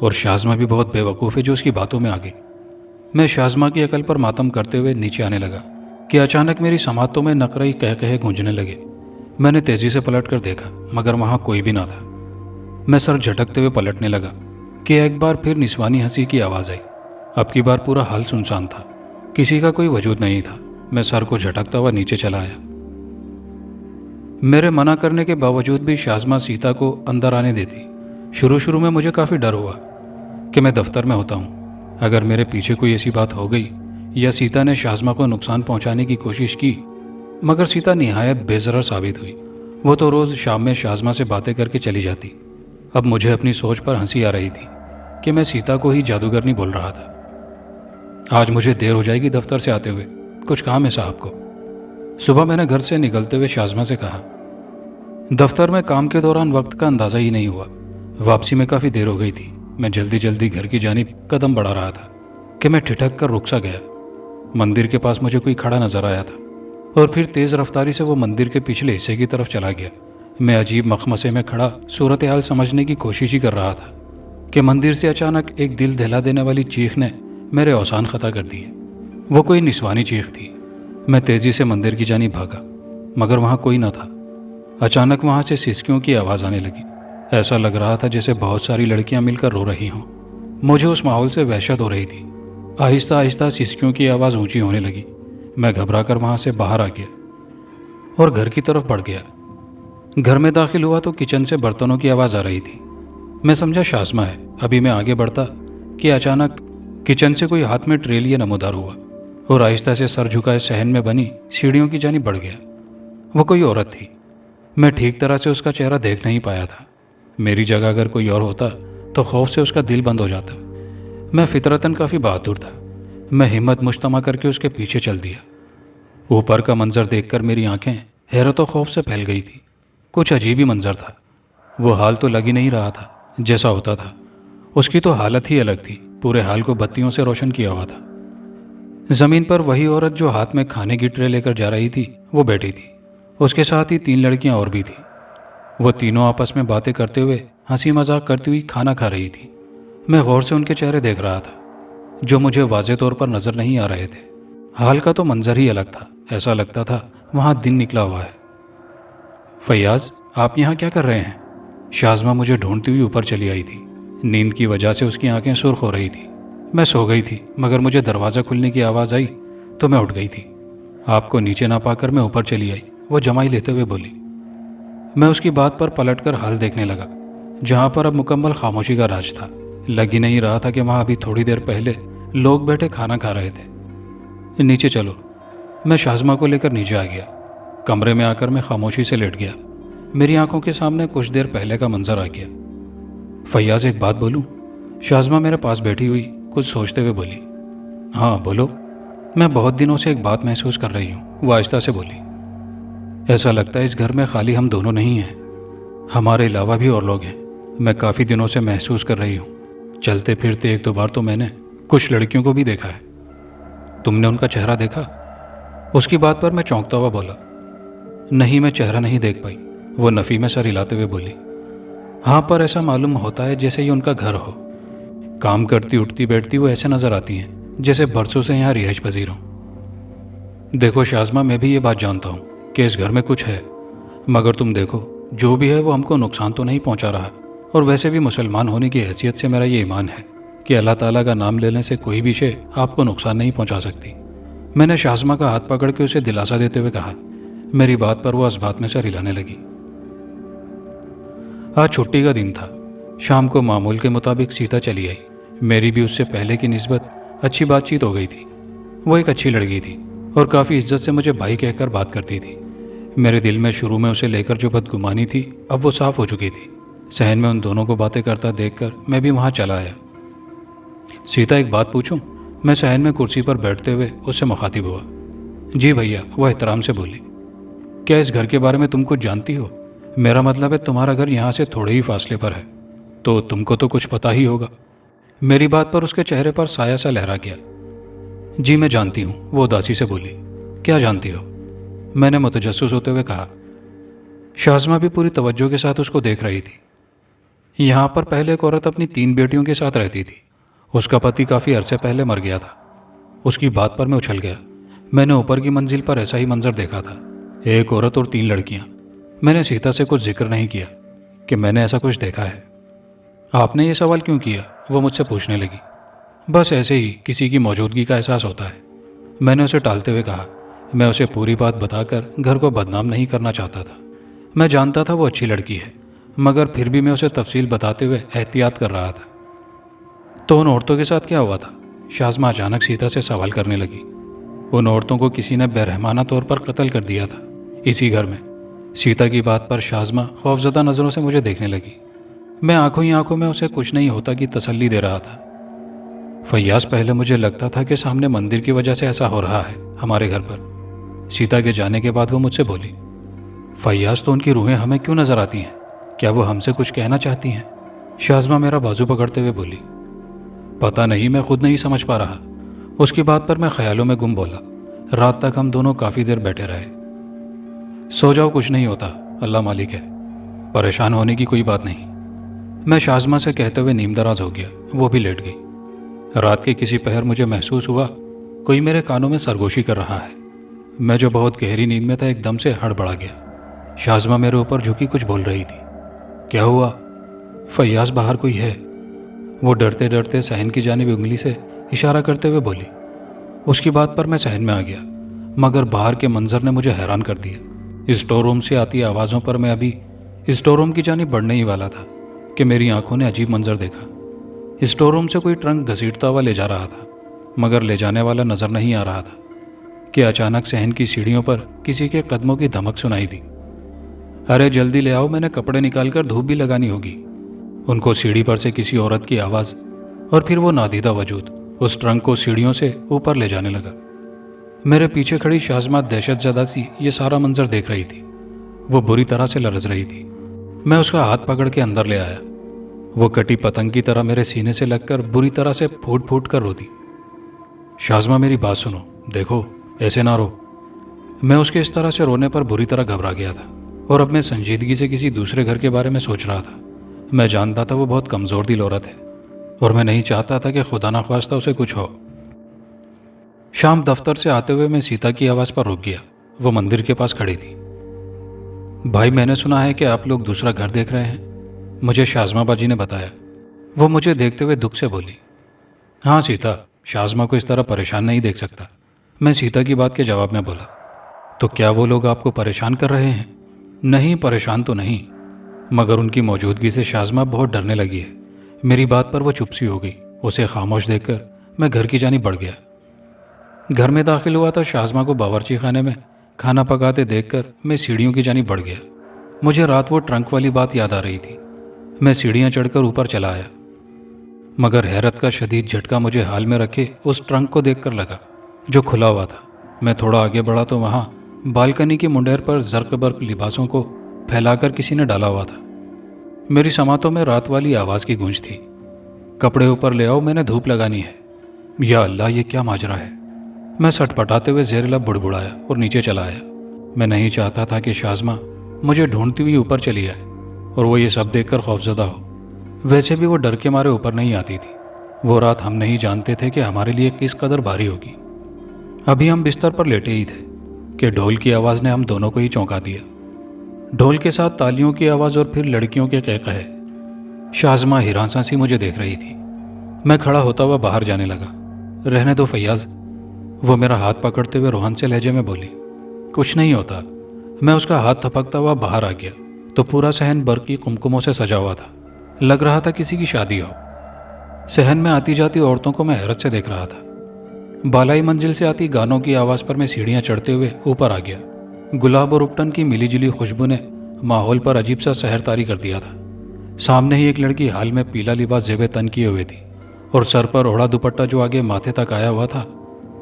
और शाज़मा भी बहुत बेवकूफ़ है जो उसकी बातों में आ गई। मैं शाज़मा की अकल पर मातम करते हुए नीचे आने लगा कि अचानक मेरी समातों में नकरई कह कहे गूंजने लगे। मैंने तेज़ी से पलट कर देखा, मगर वहाँ कोई भी ना था। मैं सर झटकते हुए पलटने लगा कि एक बार फिर निस्वानी हंसी की आवाज़ आई। अब की बार पूरा हाल सुनसान था, किसी का कोई वजूद नहीं था। मैं सर को झटकता हुआ नीचे चला आया। मेरे मना करने के बावजूद भी शाज़मा सीता को अंदर आने देती। शुरू शुरू में मुझे काफ़ी डर हुआ कि मैं दफ्तर में होता हूँ, अगर मेरे पीछे कोई ऐसी बात हो गई या सीता ने शाज़मा को नुकसान पहुँचाने की कोशिश की। मगर सीता निहायत बेज़रर साबित हुई। वो तो रोज़ शाम में शाज़मा से बातें करके चली जाती। अब मुझे अपनी सोच पर हंसी आ रही थी कि मैं सीता को ही जादूगरनी बोल रहा था। आज मुझे देर हो जाएगी दफ्तर से आते हुए, कुछ काम है साहब को। सुबह मैंने घर से निकलते हुए शाज़मा से कहा। दफ्तर में काम के दौरान वक्त का अंदाज़ा ही नहीं हुआ। वापसी में काफ़ी देर हो गई थी। मैं जल्दी जल्दी घर की जानिब कदम बढ़ा रहा था कि मैं ठिठक कर रुक सा गया। मंदिर के पास मुझे कोई खड़ा नजर आया था, और फिर तेज़ रफ्तारी से वो मंदिर के पिछले हिस्से की तरफ चला गया। मैं अजीब मखमसे में खड़ा सूरत हाल समझने की कोशिश ही कर रहा था कि मंदिर से अचानक एक दिल दहला देने वाली चीख ने मेरे औसान खता कर दिए। वो कोई निस्वानी चीख थी। मैं तेज़ी से मंदिर की जानिब भागा, मगर वहाँ कोई न था। अचानक वहाँ से सिसकियों की आवाज़ आने लगी। ऐसा लग रहा था जैसे बहुत सारी लड़कियाँ मिलकर रो रही हों। मुझे उस माहौल से वहशत हो रही थी। आहिस्ता आहिस्ता सिसकियों की आवाज़ ऊंची होने लगी। मैं घबराकर वहाँ से बाहर आ गया और घर की तरफ बढ़ गया। घर में दाखिल हुआ तो किचन से बर्तनों की आवाज़ आ रही थी। मैं समझा शाज़मा है। अभी मैं आगे बढ़ता कि अचानक किचन से कोई हाथ में ट्रे लिए नमोदार हुआ और आहिस्ता से सर झुकाए सहन में बनी सीढ़ियों की जानिब बढ़ गया। वो कोई औरत थी। मैं ठीक तरह से उसका चेहरा देख नहीं पाया था। मेरी जगह अगर कोई और होता तो खौफ से उसका दिल बंद हो जाता। मैं फितरतन काफ़ी बहादुर था। मैं हिम्मत मुश्तमा करके उसके पीछे चल दिया। ऊपर का मंजर देखकर मेरी आंखें हैरत और खौफ से फैल गई थी। कुछ अजीब ही मंजर था। वो हाल तो लग ही नहीं रहा था जैसा होता था। उसकी तो हालत ही अलग थी। पूरे हाल को बत्तियों से रोशन किया हुआ था। ज़मीन पर वही औरत जो हाथ में खाने की ट्रे लेकर जा रही थी वो बैठी थी, उसके साथ ही 3 लड़कियां और भी थीं। वो तीनों आपस में बातें करते हुए हंसी मजाक करती हुई खाना खा रही थी। मैं गौर से उनके चेहरे देख रहा था, जो मुझे वाज़े तौर पर नज़र नहीं आ रहे थे। हाल का तो मंजर ही अलग था। ऐसा लगता था वहाँ दिन निकला हुआ है। फैयाज, आप यहाँ क्या कर रहे हैं? शाज़मा मुझे ढूंढती हुई ऊपर चली आई थी। नींद की वजह से उसकी आंखें सुर्ख हो रही थी। मैं सो गई थी, मगर मुझे दरवाज़ा खुलने की आवाज़ आई तो मैं उठ गई थी। आपको नीचे ना पाकर मैं ऊपर चली आई, वो जमाई लेते हुए बोली। मैं उसकी बात पर पलटकर हाल देखने लगा, जहाँ पर अब मुकम्मल खामोशी का राज था। लग ही नहीं रहा था कि वहाँ अभी थोड़ी देर पहले लोग बैठे खाना खा रहे थे। नीचे चलो। मैं शाज़मा को लेकर नीचे आ गया। कमरे में आकर मैं खामोशी से लेट गया। मेरी आंखों के सामने कुछ देर पहले का मंजर आ गया। फैयाज, एक बात बोलूं? शाज़मा मेरे पास बैठी हुई कुछ सोचते हुए बोली। हाँ बोलो। मैं बहुत दिनों से एक बात महसूस कर रही हूँ, वो आहिस्ता से बोली। ऐसा लगता है इस घर में खाली हम दोनों नहीं हैं, हमारे अलावा भी और लोग हैं। मैं काफ़ी दिनों से महसूस कर रही हूँ। चलते फिरते 1-2 बार तो मैंने कुछ लड़कियों को भी देखा है। तुमने उनका चेहरा देखा? उसकी बात पर मैं चौंकता हुआ बोला। नहीं, मैं चेहरा नहीं देख पाई, वो नफ़ी में सर हिलाते हुए बोली। हाँ, पर ऐसा मालूम होता है जैसे ये उनका घर हो। काम करती उठती बैठती वो ऐसे नज़र आती हैं जैसे बरसों से यहाँ रिहाइश पजीर हों। देखो शाज़मा, मैं भी ये बात जानता हूँ कि इस घर में कुछ है, मगर तुम देखो, जो भी है वो हमको नुकसान तो नहीं पहुँचा रहा। और वैसे भी मुसलमान होने की हैसियत से मेरा ये ईमान है कि अल्लाह ताला का नाम लेने से कोई भी शे आपको नुकसान नहीं पहुँचा सकती। मैंने शाज़मा का हाथ पकड़ के उसे दिलासा देते हुए कहा। मेरी बात पर वो इस बात में सर हिलाने लगी। आज छुट्टी का दिन था। शाम को मामूल के मुताबिक सीता चली आई। मेरी भी उससे पहले की निस्बत अच्छी बातचीत हो गई थी। वो एक अच्छी लड़की थी और काफ़ी इज्जत से मुझे भाई कहकर बात करती थी। मेरे दिल में शुरू में उसे लेकर जो बदगुमानी थी, अब वो साफ हो चुकी थी। सहन में उन दोनों को बातें करता देखकर मैं भी वहाँ चला आया। सीता, एक बात पूछूं? मैं सहन में कुर्सी पर बैठते हुए उससे मुखातिब हुआ। जी भैया, वह एहतराम से बोली। क्या इस घर के बारे में तुम कुछ जानती हो? मेरा मतलब है तुम्हारा घर यहाँ से थोड़े ही फासले पर है, तो तुमको तो कुछ पता ही होगा। मेरी बात पर उसके चेहरे पर साया सा लहरा गया। जी मैं जानती हूँ, वो उदासी से बोली। क्या जानती हो? मैंने मुतजस्सिस होते हुए कहा। शाज़मा भी पूरी तवज्जो के साथ उसको देख रही थी। यहाँ पर पहले एक औरत अपनी 3 बेटियों के साथ रहती थी। उसका पति काफ़ी अरसे पहले मर गया था। उसकी बात पर मैं उछल गया। मैंने ऊपर की मंजिल पर ऐसा ही मंजर देखा था, एक औरत और 3 लड़कियाँ। मैंने सीता से कुछ जिक्र नहीं किया कि मैंने ऐसा कुछ देखा है। आपने ये सवाल क्यों किया? वो मुझसे पूछने लगी। बस ऐसे ही किसी की मौजूदगी का एहसास होता है, मैंने उसे टालते हुए कहा। मैं उसे पूरी बात बताकर घर को बदनाम नहीं करना चाहता था। मैं जानता था वो अच्छी लड़की है, मगर फिर भी मैं उसे तफसील बताते हुए एहतियात कर रहा था। तो उन औरतों के साथ क्या हुआ था? शाज़मा अचानक सीता से सवाल करने लगी। उन औरतों को किसी ने बेरहमाना तौर पर कत्ल कर दिया था, इसी घर में। सीता की बात पर शाज़मा खौफजदा नज़रों से मुझे देखने लगी। मैं आंखों ही आंखों में उसे कुछ नहीं होता की तसल्ली दे रहा था। फैयाज, पहले मुझे लगता था कि सामने मंदिर की वजह से ऐसा हो रहा है हमारे घर पर। सीता के जाने के बाद वो मुझसे बोली। फैयाज, तो उनकी रूहें हमें क्यों नजर आती हैं? क्या वो हमसे कुछ कहना चाहती हैं? शाज़मा मेरा बाजू पकड़ते हुए बोली। पता नहीं, मैं खुद नहीं समझ पा रहा। उसकी बात पर मैं ख्यालों में गुम बोला। रात तक हम दोनों काफ़ी देर बैठे रहे। सो जाओ, कुछ नहीं होता, अल्लाह मालिक है, परेशान होने की कोई बात नहीं। मैं शाज़मा से कहते हुए नीमदराज हो गया। वो भी लेट गई। रात के किसी पहर मुझे महसूस हुआ कोई मेरे कानों में सरगोशी कर रहा है। मैं जो बहुत गहरी नींद में था, एकदम से हड़बड़ा गया। शाज़मा मेरे ऊपर झुकी कुछ बोल रही थी। क्या हुआ? फैयाज, बाहर कोई है, वो डरते डरते सहन की जानिब उंगली से इशारा करते हुए बोली। उसकी बात पर मैं सहन में आ गया, मगर बाहर के मंजर ने मुझे हैरान कर दिया। स्टोर रूम से आती आवाज़ों पर मैं अभी स्टोर रूम की जानिब बढ़ने ही वाला था कि मेरी आंखों ने अजीब मंजर देखा। स्टोर रूम से कोई ट्रंक घसीटता हुआ ले जा रहा था, मगर ले जाने वाला नजर नहीं आ रहा था कि अचानक सहन की सीढ़ियों पर किसी के कदमों की धमक सुनाई दी। अरे जल्दी ले आओ, मैंने कपड़े निकालकर धूप भी लगानी होगी। उनको सीढ़ी पर से किसी औरत की आवाज़ और फिर वो नादीदा वजूद उस ट्रंक को सीढ़ियों से ऊपर ले जाने लगा। मेरे पीछे खड़ी शाज़मा दहशतज़दा सी ये सारा मंजर देख रही थी। वो बुरी तरह से लरज रही थी। मैं उसका हाथ पकड़ के अंदर ले आया। वो कटी पतंग की तरह मेरे सीने से लगकर बुरी तरह से फूट फूट कर रोती। शाज़मा, मेरी बात सुनो, देखो, ऐसे ना रो। मैं उसके इस तरह से रोने पर बुरी तरह घबरा गया था और अब मैं संजीदगी से किसी दूसरे घर के बारे में सोच रहा था। मैं जानता था वो बहुत कमज़ोर दिल औरत है और मैं नहीं चाहता था कि खुदा ना ख्वास्ता उसे कुछ हो। शाम दफ्तर से आते हुए मैं सीता की आवाज़ पर रुक गया। वो मंदिर के पास खड़ी थी। भाई, मैंने सुना है कि आप लोग दूसरा घर देख रहे हैं, मुझे शाज़मा बाजी ने बताया। वो मुझे देखते हुए दुख से बोली। हाँ सीता, शाज़मा को इस तरह परेशान नहीं देख सकता, मैं सीता की बात के जवाब में बोला। तो क्या वो लोग आपको परेशान कर रहे हैं? नहीं, परेशान तो नहीं, मगर उनकी मौजूदगी से शाज़मा बहुत डरने लगी है। मेरी बात पर वो चुप सी हो गई। उसे खामोश देखकर मैं घर की जानिब बढ़ गया। घर में दाखिल हुआ तो शाज़मा को बावर्ची खाने में खाना पकाते देखकर मैं सीढ़ियों की जानिब बढ़ गया। मुझे रात वो ट्रंक वाली बात याद आ रही थी। मैं सीढ़ियाँ चढ़कर ऊपर चला आया, मगर हैरत का शदीद झटका मुझे हाल में रखे उस ट्रंक को देखकर लगा जो खुला हुआ था। मैं थोड़ा आगे बढ़ा तो वहाँ बालकनी की मुंडेर पर जर्क बर्क लिबासों को फैलाकर किसी ने डाला हुआ था। मेरी समातों में रात वाली आवाज़ की गूंज थी। कपड़े ऊपर ले आओ, मैंने धूप लगानी है। या अल्लाह, ये क्या माजरा है। मैं सटपटाते हुए ज़ेहरीला बुड़बुड़ाया और नीचे चला आया। मैं नहीं चाहता था कि शाज़मा मुझे ढूंढती हुई ऊपर चली आए और वो ये सब देखकर खौफजदा हो। वैसे भी वो डर के मारे ऊपर नहीं आती थी। वो रात हम नहीं जानते थे कि हमारे लिए किस कदर भारी होगी। अभी हम बिस्तर पर लेटे ही थे कि ढोल की आवाज़ ने हम दोनों को ही चौंका दिया। ढोल के साथ तालियों की आवाज़ और फिर लड़कियों के कहकहे। शाज़मा हिरासा सी मुझे देख रही थी। मैं खड़ा होता हुआ बाहर जाने लगा। रहने दो फैयाज, वो मेरा हाथ पकड़ते हुए रोहन से लहजे में बोली। कुछ नहीं होता। मैं उसका हाथ थपकता हुआ बाहर आ गया तो पूरा सहन बर्फ की कुमकुमों से सजा हुआ था। लग रहा था किसी की शादी हो। सहन में आती जाती औरतों को मैं हैरत से देख रहा था। बालाई मंजिल से आती गानों की आवाज़ पर मैं सीढ़ियाँ चढ़ते हुए ऊपर आ गया। गुलाब और उपटन की मिलीजुली खुशबू ने माहौल पर अजीब सा सहर तारी कर दिया था। सामने ही एक लड़की हाल में पीला लिबास जेबे तन किए हुए थी और सर पर ओढ़ा दुपट्टा जो आगे माथे तक आया हुआ था,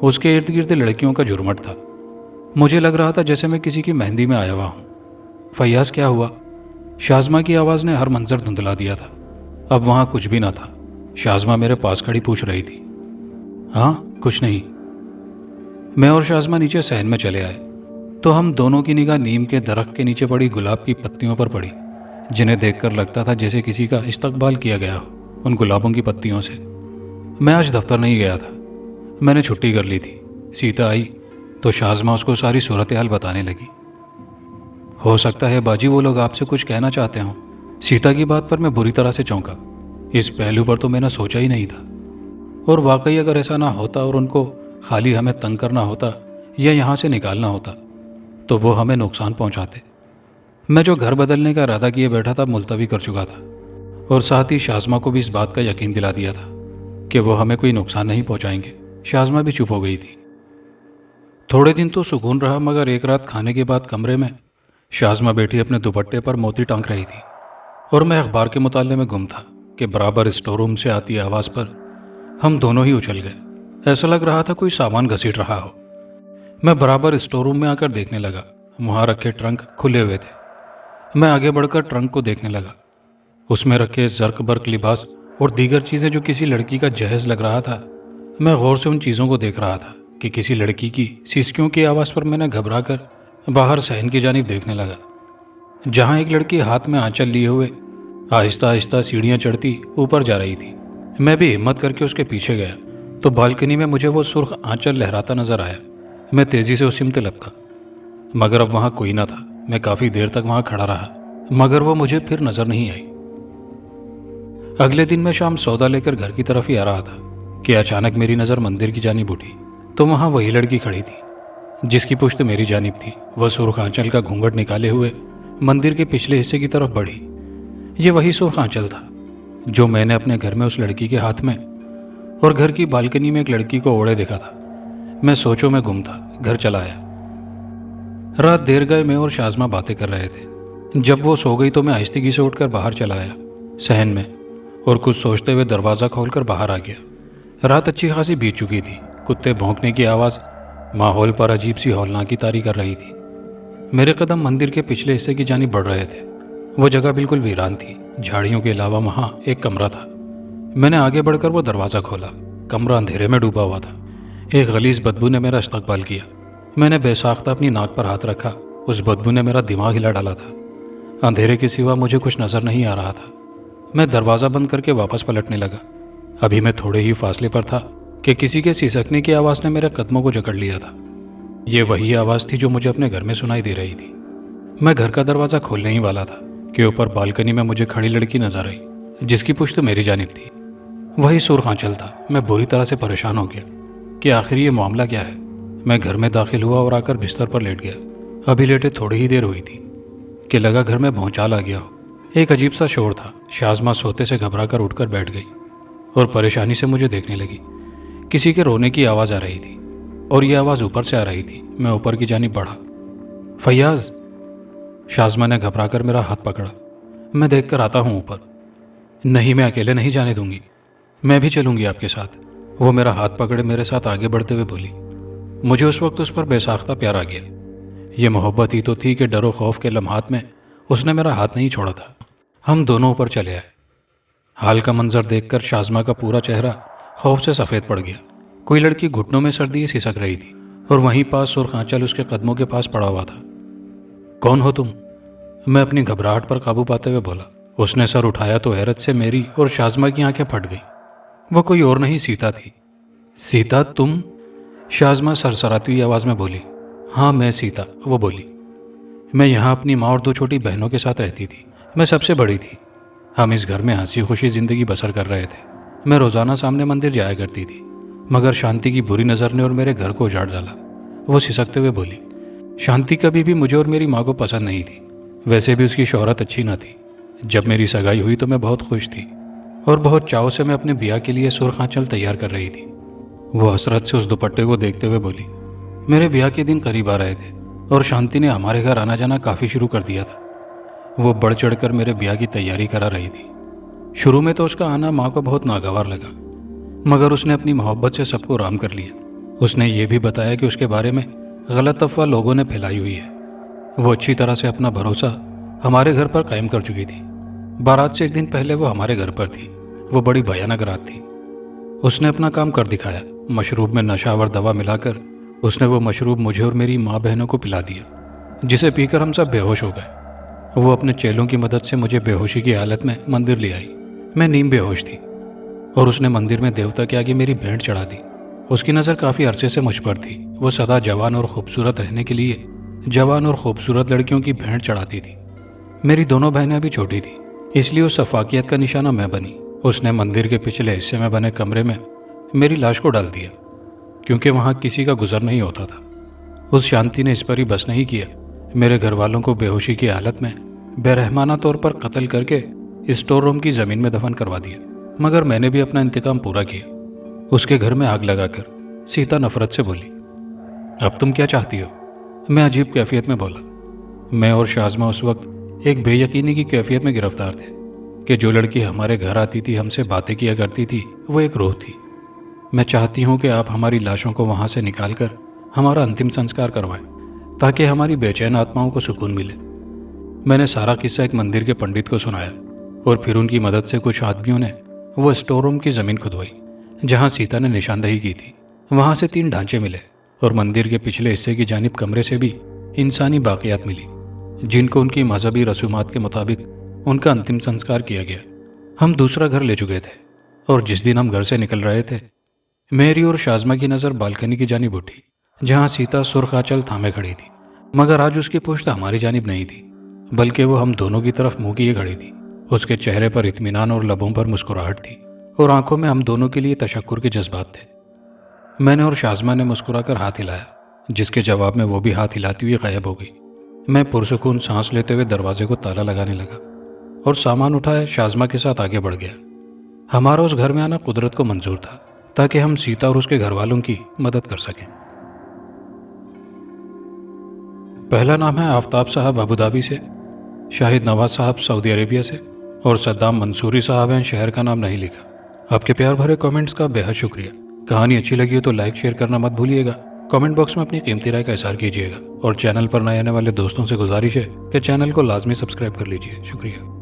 उसके इर्द गिर्द लड़कियों का झुरमट था। मुझे लग रहा था जैसे मैं किसी की मेहंदी में आया हुआ हूँ। फैयाज, क्या हुआ? शाज़मा की आवाज़ ने हर मंजर धुंधला दिया था। अब वहाँ कुछ भी ना था। शाज़मा मेरे पास खड़ी पूछ रही थी। हाँ, कुछ नहीं। मैं और शाज़मा नीचे सहन में चले आए तो हम दोनों की निगाह नीम के दरख्त के नीचे पड़ी गुलाब की पत्तियों पर पड़ी, जिन्हें देखकर लगता था जैसे किसी का इस्तकबाल किया गया हो उन गुलाबों की पत्तियों से। मैं आज दफ्तर नहीं गया था, मैंने छुट्टी कर ली थी। सीता आई तो शाज़मा उसको सारी सूरत हाल बताने लगी। हो सकता है बाजी वो लोग आपसे कुछ कहना चाहते हों। सीता की बात पर मैं बुरी तरह से चौंका। इस पहलू पर तो मैंने सोचा ही नहीं था। और वाकई अगर ऐसा ना होता और उनको खाली हमें तंग करना होता या यहाँ से निकालना होता तो वो हमें नुकसान पहुँचाते। मैं जो घर बदलने का इरादा किए बैठा था मुलतवी कर चुका था और साथ ही शाज़मा को भी इस बात का यकीन दिला दिया था कि वो हमें कोई नुकसान नहीं पहुँचाएंगे। शाज़मा भी चुप हो गई थी। थोड़े दिन तो सुकून रहा, मगर एक रात खाने के बाद कमरे में शाज़मा बैठी अपने दुपट्टे पर मोती टांग रही थी और मैं अखबार के मुताले में गुम था कि बराबर स्टोर रूम से आती आवाज़ पर हम दोनों ही उछल गए। ऐसा लग रहा था कोई सामान घसीट रहा हो। मैं बराबर स्टोर रूम में आकर देखने लगा। वहाँ रखे ट्रंक खुले हुए थे। मैं आगे बढ़कर ट्रंक को देखने लगा। उसमें रखे जर्क बर्क लिबास और दीगर चीज़ें जो किसी लड़की का जहेज लग रहा था। मैं गौर से उन चीज़ों को देख रहा था कि किसी लड़की की सिसकियों की आवाज़ पर मैंने घबरा कर बाहर सहन की जानिब देखने लगा, जहाँ एक लड़की हाथ में आंचल लिए हुए आहिस्ता आहिस्ता सीढ़ियाँ चढ़ती ऊपर जा रही थी। मैं भी हिम्मत करके उसके पीछे गया तो बालकनी में मुझे वो सुर्ख आंचल लहराता नजर आया। मैं तेज़ी से उस सिमत लपका, मगर अब वहाँ कोई ना था। मैं काफ़ी देर तक वहाँ खड़ा रहा, मगर वो मुझे फिर नजर नहीं आई। अगले दिन मैं शाम सौदा लेकर घर की तरफ ही आ रहा था कि अचानक मेरी नज़र मंदिर की जानिब उठी तो वहाँ वही लड़की खड़ी थी जिसकी पुश्त मेरी जानिब थी। वह सुर्ख आंचल का घूंघट निकाले हुए मंदिर के पिछले हिस्से की तरफ बढ़ी। ये वही सुर्ख आंचल था जो मैंने अपने घर में उस लड़की के हाथ में और घर की बालकनी में एक लड़की को ओढ़े देखा था। मैं सोचों में गुम था। घर चला आया। रात देर गए मैं और शाज़मा बातें कर रहे थे। जब वो सो गई तो मैं आहिस्तेगी से उठकर बाहर चला आया सहन में और कुछ सोचते हुए दरवाज़ा खोलकर बाहर आ गया। रात अच्छी खासी बीत चुकी थी। कुत्ते भौंकने की आवाज़ माहौल पर अजीब सी हौलनाकी तारी कर रही थी। मेरे कदम मंदिर के पिछले हिस्से की जानिब बढ़ रहे थे। वो जगह बिल्कुल वीरान थी। झाड़ियों के अलावा वहाँ एक कमरा था। मैंने आगे बढ़कर वो दरवाज़ा खोला। कमरा अंधेरे में डूबा हुआ था। एक गलीज़ बदबू ने मेरा इस्तकबाल किया। मैंने बेसाख्ता अपनी नाक पर हाथ रखा। उस बदबू ने मेरा दिमाग हिला डाला था। अंधेरे के सिवा मुझे कुछ नजर नहीं आ रहा था। मैं दरवाज़ा बंद करके वापस पलटने लगा। अभी मैं थोड़े ही फासले पर था कि किसी के सिसकने की आवाज़ ने मेरे कदमों को जकड़ लिया था। ये वही आवाज़ थी जो मुझे अपने घर में सुनाई दे रही थी। मैं घर का दरवाज़ा खोलने ही वाला था कि ऊपर बालकनी में मुझे खड़ी लड़की नजर आई, जिसकी पुश्त मेरी जानिब थी। वही सुर्ख आंचल था। मैं बुरी तरह से परेशान हो गया कि आखिर ये मामला क्या है। मैं घर में दाखिल हुआ और आकर बिस्तर पर लेट गया। अभी लेटे थोड़ी ही देर हुई थी कि लगा घर में भौचाल आ गया हो। एक अजीब सा शोर था। शाज़मा सोते से घबराकर उठकर बैठ गई और परेशानी से मुझे देखने लगी। किसी के रोने की आवाज़ आ रही थी और यह आवाज़ ऊपर से आ रही थी। मैं ऊपर की जानिब बढ़ा। फैयाज, शाज़मा ने घबराकर मेरा हाथ पकड़ा। मैं देखकर आता हूँ ऊपर। नहीं, मैं अकेले नहीं जाने दूंगी, मैं भी चलूंगी आपके साथ। वो मेरा हाथ पकड़े मेरे साथ आगे बढ़ते हुए बोली। मुझे उस वक्त उस पर बेसाख्ता प्यार आ गया। ये मोहब्बत ही तो थी कि डरो खौफ के लम्हात में उसने मेरा हाथ नहीं छोड़ा था। हम दोनों ऊपर चले आए। हाल का मंजर देखकर शाज़मा का पूरा चेहरा खौफ से सफ़ेद पड़ गया। कोई लड़की घुटनों में सर्दी सिसक रही थी और वहीं पास सुर्ख आंचल उसके कदमों के पास पड़ा हुआ था। कौन हो तुम? मैं अपनी घबराहट पर काबू पाते हुए बोला। उसने सर उठाया तो हैरत से मेरी और शाज़मा की आंखें फट गई। वो कोई और नहीं, सीता थी। सीता तुम? शाज़मा सरसराती हुई आवाज़ में बोली। हाँ, मैं सीता, वो बोली। मैं यहाँ अपनी माँ और 2 छोटी बहनों के साथ रहती थी। मैं सबसे बड़ी थी। हम इस घर में हंसी खुशी ज़िंदगी बसर कर रहे थे। मैं रोज़ाना सामने मंदिर जाया करती थी, मगर शांति की बुरी नज़र ने और मेरे घर को उजाड़ डाला। वो सिसकते हुए बोली। शांति कभी भी मुझे और मेरी माँ को पसंद नहीं थी। वैसे भी उसकी शोहरत अच्छी न थी। जब मेरी सगाई हुई तो मैं बहुत खुश थी और बहुत चाव से मैं अपने ब्याह के लिए सुर्ख आंचल तैयार कर रही थी। वो हसरत से उस दुपट्टे को देखते हुए बोली। मेरे ब्याह के दिन करीब आ रहे थे और शांति ने हमारे घर आना जाना काफ़ी शुरू कर दिया था। वो बढ़ चढ़कर मेरे ब्याह की तैयारी करा रही थी। शुरू में तो उसका आना माँ को बहुत नागवार लगा, मगर उसने अपनी मोहब्बत से सबको राम कर लिया। उसने ये भी बताया कि उसके बारे में गलत अफवाह लोगों ने फैलाई हुई है। वो अच्छी तरह से अपना भरोसा हमारे घर पर कायम कर चुकी थी। बारात से 1 दिन पहले वो हमारे घर पर थी। वो बड़ी भयानक रात थी। उसने अपना काम कर दिखाया। मशरूब में नशावर दवा मिलाकर उसने वो मशरूब मुझे और मेरी माँ बहनों को पिला दिया, जिसे पीकर हम सब बेहोश हो गए। वो अपने चेलों की मदद से मुझे बेहोशी की हालत में मंदिर ले आई। मैं नीम बेहोश थी और उसने मंदिर में देवता के आगे मेरी भेंट चढ़ा दी। उसकी नज़र काफ़ी अरसे से मुझ पर थी। वो सदा जवान और खूबसूरत रहने के लिए जवान और खूबसूरत लड़कियों की भेंट चढ़ाती थी। मेरी दोनों बहनें अभी छोटी थी, इसलिए उस सफाकियत का निशाना मैं बनी। उसने मंदिर के पिछले हिस्से में बने कमरे में मेरी लाश को डाल दिया, क्योंकि वहाँ किसी का गुजर नहीं होता था। उस शांति ने इस पर ही बस नहीं किया, मेरे घर वालों को बेहोशी की हालत में बेरहमाना तौर पर कत्ल करके स्टोर रूम की ज़मीन में दफन करवा दिया। मगर मैंने भी अपना इंतकाम पूरा किया। उसके घर में आग लगाकर। सीता नफरत से बोली। अब तुम क्या चाहती हो? मैं अजीब कैफियत में बोला। मैं और शाज़मा उस वक्त एक बेयकीनी की कैफियत में गिरफ्तार थे कि जो लड़की हमारे घर आती थी, हमसे बातें किया करती थी, वो एक रूह थी। मैं चाहती हूँ कि आप हमारी लाशों को वहाँ से निकाल कर हमारा अंतिम संस्कार करवाएं, ताकि हमारी बेचैन आत्माओं को सुकून मिले। मैंने सारा किस्सा एक मंदिर के पंडित को सुनाया और फिर उनकी मदद से कुछ आदमियों ने वो स्टोर रूम की ज़मीन खुदवाई जहाँ सीता ने निशानदेही की थी। वहाँ से 3 ढांचे मिले और मंदिर के पिछले हिस्से की जानिब कमरे से भी इंसानी बाक़ियात मिली, जिनको उनकी मजहबी रसूमात के मुताबिक उनका अंतिम संस्कार किया गया। हम दूसरा घर ले चुके थे और जिस दिन हम घर से निकल रहे थे, मेरी और शाज़मा की नज़र बालकनी की जानिब उठी, जहाँ सीता सुर्ख आंचल थामे खड़ी थी। मगर आज उसकी पुश्त हमारी जानिब नहीं थी, बल्कि वो हम दोनों की तरफ मुँह किए खड़ी थी। उसके चेहरे पर इत्मीनान और लबों पर मुस्कुराहट थी और आंखों में हम दोनों के लिए तशक्कुर के जज्बात थे। मैंने और शाज़मा ने मुस्कुराकर हाथ हिलाया, जिसके जवाब में वो भी हाथ हिलाती हुई गायब हो गई। मैं पुरसुकून सांस लेते हुए दरवाजे को ताला लगाने लगा और सामान उठाए शाज़मा के साथ आगे बढ़ गया। हमारा उस घर में आना कुदरत को मंजूर था, ताकि हम सीता और उसके घर वालों की मदद कर सकें। पहला नाम है आफ्ताब साहब अबू धाबी से, शाहिद नवाज साहब सऊदी अरेबिया से और सद्दाम मंसूरी साहब हैं, शहर का नाम नहीं लिखा। आपके प्यार भरे कमेंट्स का बेहद शुक्रिया। कहानी अच्छी लगी हो तो लाइक शेयर करना मत भूलिएगा। कमेंट बॉक्स में अपनी कीमती राय का इज़हार कीजिएगा और चैनल पर नए आने वाले दोस्तों से गुजारिश है कि चैनल को लाजमी सब्सक्राइब कर लीजिए। शुक्रिया।